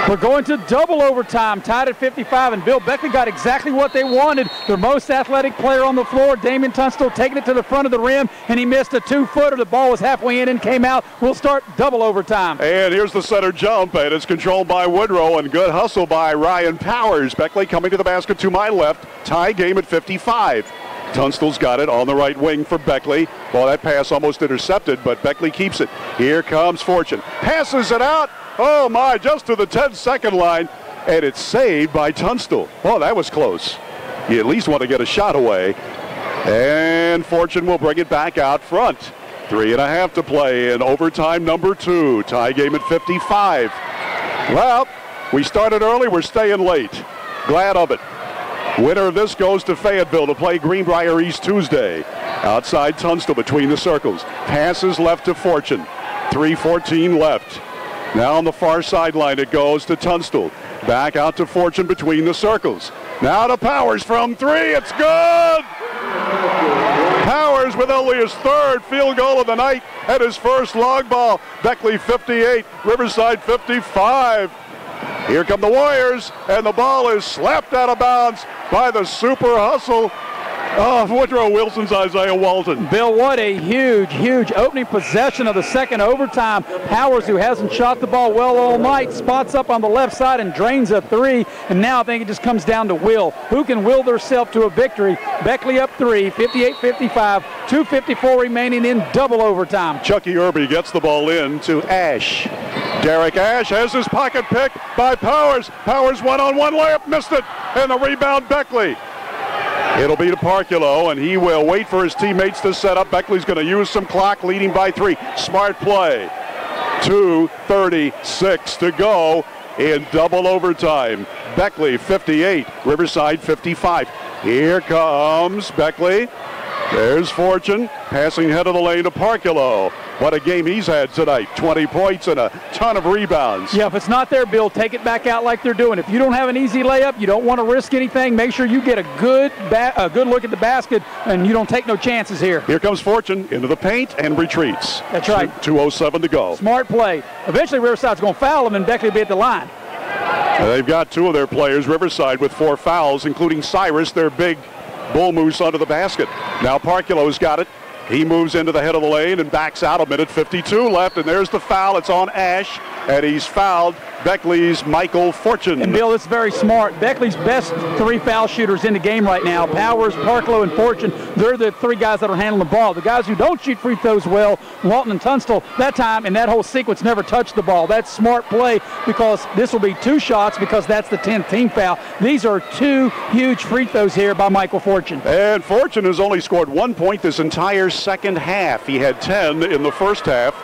We're going to double overtime, tied at 55, and Bill Beckley got exactly what they wanted. Their most athletic player on the floor, Damian Tunstall, taking it to the front of the rim, and he missed a 2-footer. The ball was halfway in and came out. We'll start double overtime. And here's the center jump, and it's controlled by Woodrow, and good hustle by Ryan Powers. Beckley coming to the basket to my left. Tie game at 55. Tunstall's got it on the right wing for Beckley. Well, that pass almost intercepted, but Beckley keeps it. Here comes Fortune. Passes it out. Oh, my, just to the 10-second line. And it's saved by Tunstall. Oh, that was close. You at least want to get a shot away. And Fortune will bring it back out front. 3.5 to play in overtime number 2. Tie game at 55. Well, we started early. We're staying late. Glad of it. Winner of this goes to Fayetteville to play Greenbrier East Tuesday. Outside Tunstall between the circles. Passes left to Fortune. 3:14 left. Now on the far sideline it goes to Tunstall. Back out to Fortune between the circles. Now to Powers from 3. It's good! Powers with only his 3rd field goal of the night and his first long ball. Beckley 58, Riverside 55. Here come the Warriors, and the ball is slapped out of bounds by the super hustle of Woodrow Wilson's Isaiah Walton. Bill, what a huge opening possession of the second overtime. Powers, who hasn't shot the ball well all night, spots up on the left side and drains a 3. And now I think it just comes down to will. Who can will themselves to a victory? Beckley up 3, 58-55, 2:54 remaining in double overtime. Chucky Irby gets the ball in to Ash. Derek Ash has his pocket picked by Powers. Powers one-on-one layup, missed it, and the rebound Beckley. It'll be to Parculo, and he will wait for his teammates to set up. Beckley's going to use some clock, leading by 3. Smart play. 2:36 to go in double overtime. Beckley 58, Riverside 55. Here comes Beckley. There's Fortune, passing head of the lane to Parculo. What a game he's had tonight. 20 points and a ton of rebounds. Yeah, if it's not there, Bill, take it back out like they're doing. If you don't have an easy layup, you don't want to risk anything, make sure you get a good look at the basket, and you don't take no chances here. Here comes Fortune into the paint and retreats. That's right. 2:07 to go. Smart play. Eventually, Riverside's going to foul him, and Beckley will be at the line. They've got 2 of their players, Riverside, with 4 fouls, including Cyrus, their big bull moose under the basket. Now Parculo's got it. He moves into the head of the lane and backs out. 1:52 left, and there's the foul. It's on Ash, and he's fouled Beckley's Michael Fortune. And Bill, it's very smart. Beckley's best 3 foul shooters in the game right now. Powers, Parculo, and Fortune. They're the 3 guys that are handling the ball. The guys who don't shoot free throws well, Walton and Tunstall, that time in that whole sequence never touched the ball. That's smart play, because this will be 2 shots, because that's the 10th team foul. These are 2 huge free throws here by Michael Fortune. And Fortune has only scored 1 point this entire second half. He had 10 in the first half.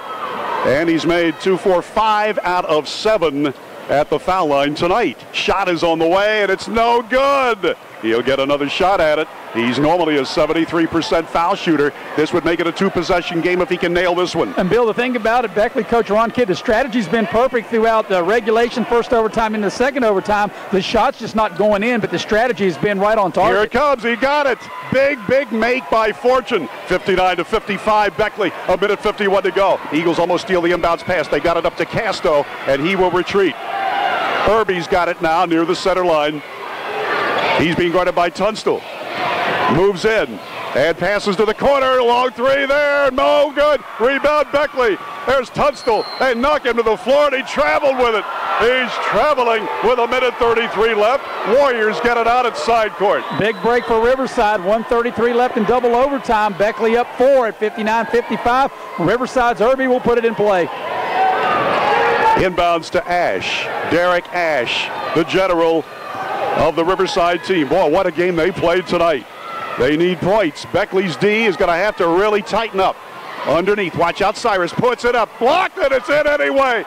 And he's made 2, 4, 5 out of 7 at the foul line tonight. Shot is on the way, and it's no good. He'll get another shot at it. He's normally a 73% foul shooter. This would make it a 2-possession game if he can nail this one. And Bill, the thing about it, Beckley coach Ron Kidd, the strategy's been perfect throughout the regulation, first overtime, and the second overtime. The shot's just not going in, but the strategy has been right on target. Here it comes. He got it. Big make by Fortune. 59-55. Beckley. 1:51 to go. Eagles almost steal the inbounds pass. They got it up to Casto, and he will retreat. Irby's got it now near the center line. He's being guarded by Tunstall. Moves in and passes to the corner. Long 3 there. No good. Rebound Beckley. There's Tunstall. They knock him to the floor, and he traveled with it. He's traveling with 1:33 left. Warriors get it out at side court. Big break for Riverside. 1:33 left in double overtime. Beckley up 4 at 59-55. Riverside's Irby will put it in play. Inbounds to Ash. Derek Ash, the general of the Riverside team. Boy, what a game they played tonight. They need points. Beckley's D is going to have to really tighten up. Underneath, watch out, Cyrus puts it up. Blocked it, it's in anyway.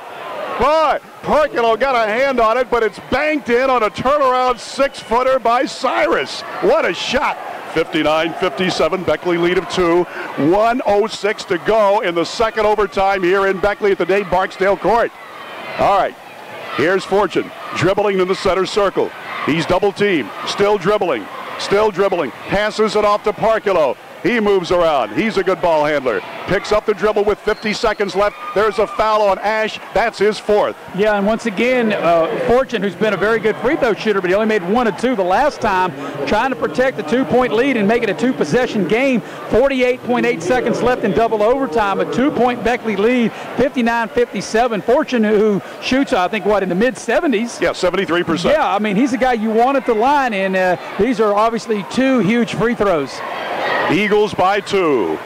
Boy, Parculo got a hand on it, but it's banked in on a turnaround 6-footer by Cyrus. What a shot. 59-57, Beckley lead of 2. 1:06 to go in the second overtime here in Beckley at the Dave Barksdale court. All right, here's Fortune dribbling in the center circle. He's double teamed, still dribbling, passes it off to Parculo. He moves around. He's a good ball handler. Picks up the dribble with 50 seconds left. There's a foul on Ash. That's his fourth. Yeah, and once again, Fortune, who's been a very good free throw shooter, but he only made 1 of 2 the last time, trying to protect the 2-point lead and make it a 2-possession game. 48.8 seconds left in double overtime. A 2-point Beckley lead, 59-57. Fortune, who shoots, I think, in the mid-70s. Yeah, 73%. Yeah, I mean, he's a guy you want at the line, and these are obviously 2 huge free throws. Eagles by 2.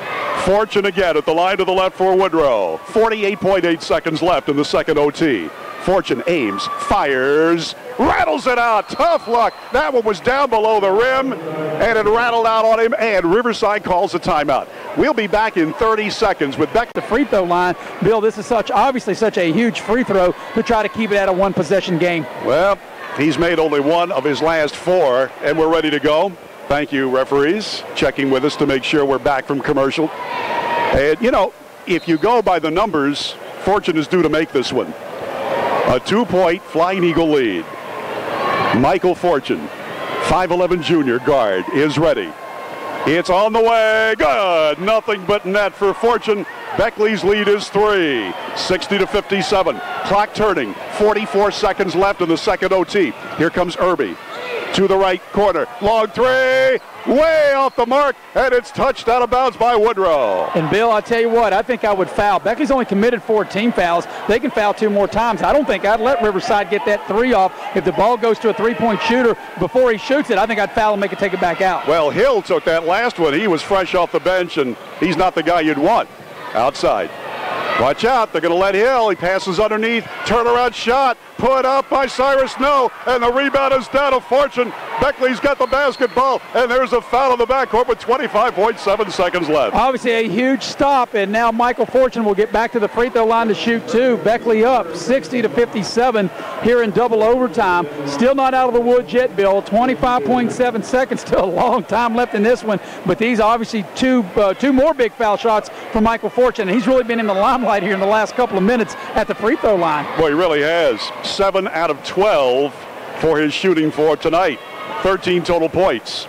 Fortune again at the line to the left for Woodrow. 48.8 seconds left in the second OT. Fortune aims, fires, rattles it out. Tough luck. That one was down below the rim, and it rattled out on him, and Riverside calls a timeout. We'll be back in 30 seconds with Beck. The free throw line. Bill, this is obviously such a huge free throw to try to keep it at a 1-possession game. Well, he's made only 1 of his last 4, and we're ready to go. Thank you, referees, checking with us to make sure we're back from commercial. And, you know, if you go by the numbers, Fortune is due to make this one. A 2-point Flying Eagle lead. Michael Fortune, 5'11" junior guard, is ready. It's on the way. Good. Nothing but net for Fortune. Beckley's lead is 3. 60-57. Clock turning. 44 seconds left in the second OT. Here comes Irby. To the right corner. Long 3. Way off the mark. And it's touched out of bounds by Woodrow. And, Bill, I tell you what, I think I would foul. Beckley's only committed 4 team fouls. They can foul 2 more times. I don't think I'd let Riverside get that 3 off. If the ball goes to a 3-point shooter before he shoots it, I think I'd foul and make it take it back out. Well, Hill took that last one. He was fresh off the bench, and he's not the guy you'd want outside. Watch out. They're going to let Hill. He passes underneath. Turnaround shot. Put up by Cyrus. No. And the rebound is down to Fortune. Beckley's got the basketball. And there's a foul in the backcourt with 25.7 seconds left. Obviously a huge stop. And now Michael Fortune will get back to the free throw line to shoot 2. Beckley up 60-57 here in double overtime. Still not out of the woods yet, Bill. 25.7 seconds. Still a long time left in this one. But these obviously two more big foul shots for Michael Fortune. And he's really been in the limelight here in the last couple of minutes at the free throw line. Boy, he really has. 7 out of 12 for his shooting for tonight. 13 total points.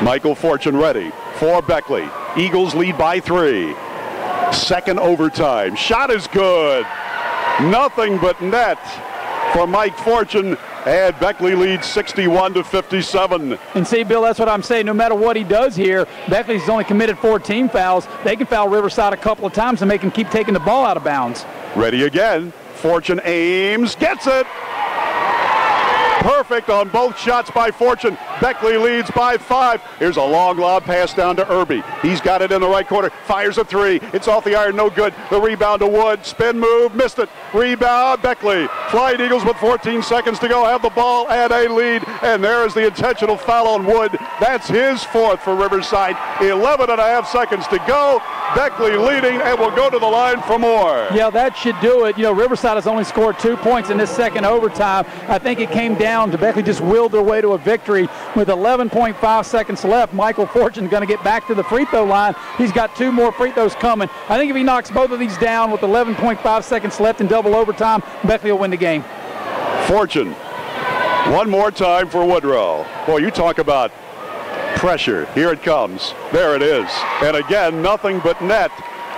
Michael Fortune ready for Beckley. Eagles lead by 3. Second overtime. Shot is good. Nothing but net for Mike Fortune. And Beckley leads 61-57. And see, Bill, that's what I'm saying. No matter what he does here, Beckley's only committed 4 team fouls. They can foul Riverside a couple of times and make him keep taking the ball out of bounds. Ready again. Fortune aims, gets it. Perfect on both shots by Fortune. Beckley leads by 5. Here's a long lob pass down to Irby. He's got it in the right corner. Fires a 3. It's off the iron, no good. The rebound to Wood. Spin move, missed it. Rebound, Beckley. Flying Eagles with 14 seconds to go have the ball and a lead. And there is the intentional foul on Wood. That's his 4th for Riverside. 11.5 seconds to go. Beckley leading and will go to the line for more. Yeah, that should do it. You know, Riverside has only scored 2 points in this second overtime. I think it came down to Beckley just willed their way to a victory with 11.5 seconds left. Michael Fortune going to get back to the free throw line. He's got 2 more free throws coming. I think if he knocks both of these down with 11.5 seconds left in double overtime, Beckley will win the game. Fortune. One more time for Woodrow. Boy, you talk about pressure. Here it comes. There it is. And again, nothing but net.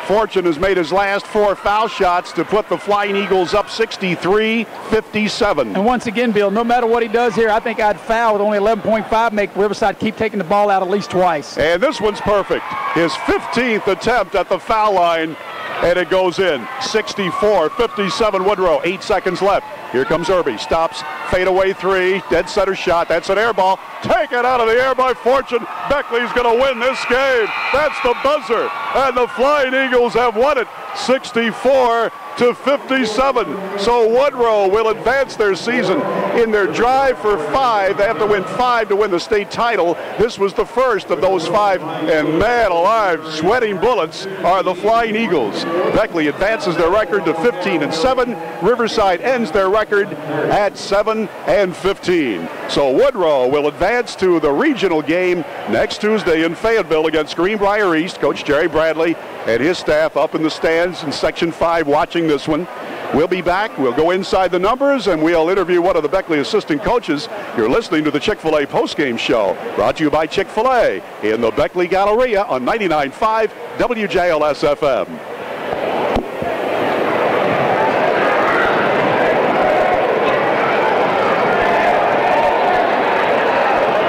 Fortune has made his last 4 foul shots to put the Flying Eagles up 63-57. And once again, Bill, no matter what he does here, I think I'd foul with only 11.5, make Riverside keep taking the ball out at least twice. And this one's perfect. His 15th attempt at the foul line, and it goes in. 64-57 Woodrow, 8 seconds left. Here comes Irby, stops, fadeaway 3, dead center shot. That's an air ball. Take it out of the air by Fortune. Beckley's going to win this game. That's the buzzer. And the Flying Eagles have won it 64-57. So Woodrow will advance their season in their drive for 5. They have to win 5 to win the state title. This was the first of those 5. And man alive, sweating bullets are the Flying Eagles. Beckley advances their record to 15-7. Riverside ends their record at 7-15. So Woodrow will advance to the regional game next Tuesday in Fayetteville against Greenbrier East. Coach Jerry Bradley and his staff up in the stands in Section 5 watching this one. We'll be back. We'll go inside the numbers, and we'll interview one of the Beckley assistant coaches. You're listening to the Chick-fil-A postgame show, brought to you by Chick-fil-A in the Beckley Galleria on 99.5 WJLS-FM.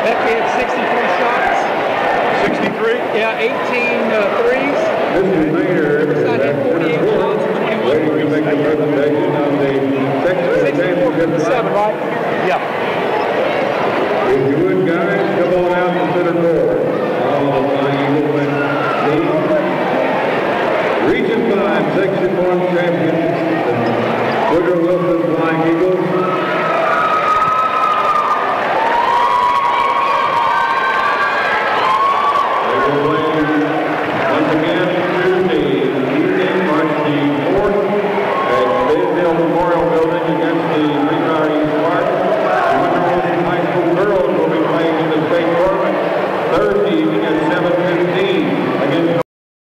Beckley had 63 shots. 63? Yeah, 18 threes. Mr. Mayor, Riverside had 48 shots and 21 ready to threes. make the presentation on the sectional 64 championship 57, line. right? Yeah. If you would, guys, come on out and center court. All the Flying Eagle wins lead. Region 5 Section 1 champions, Woodrow Wilson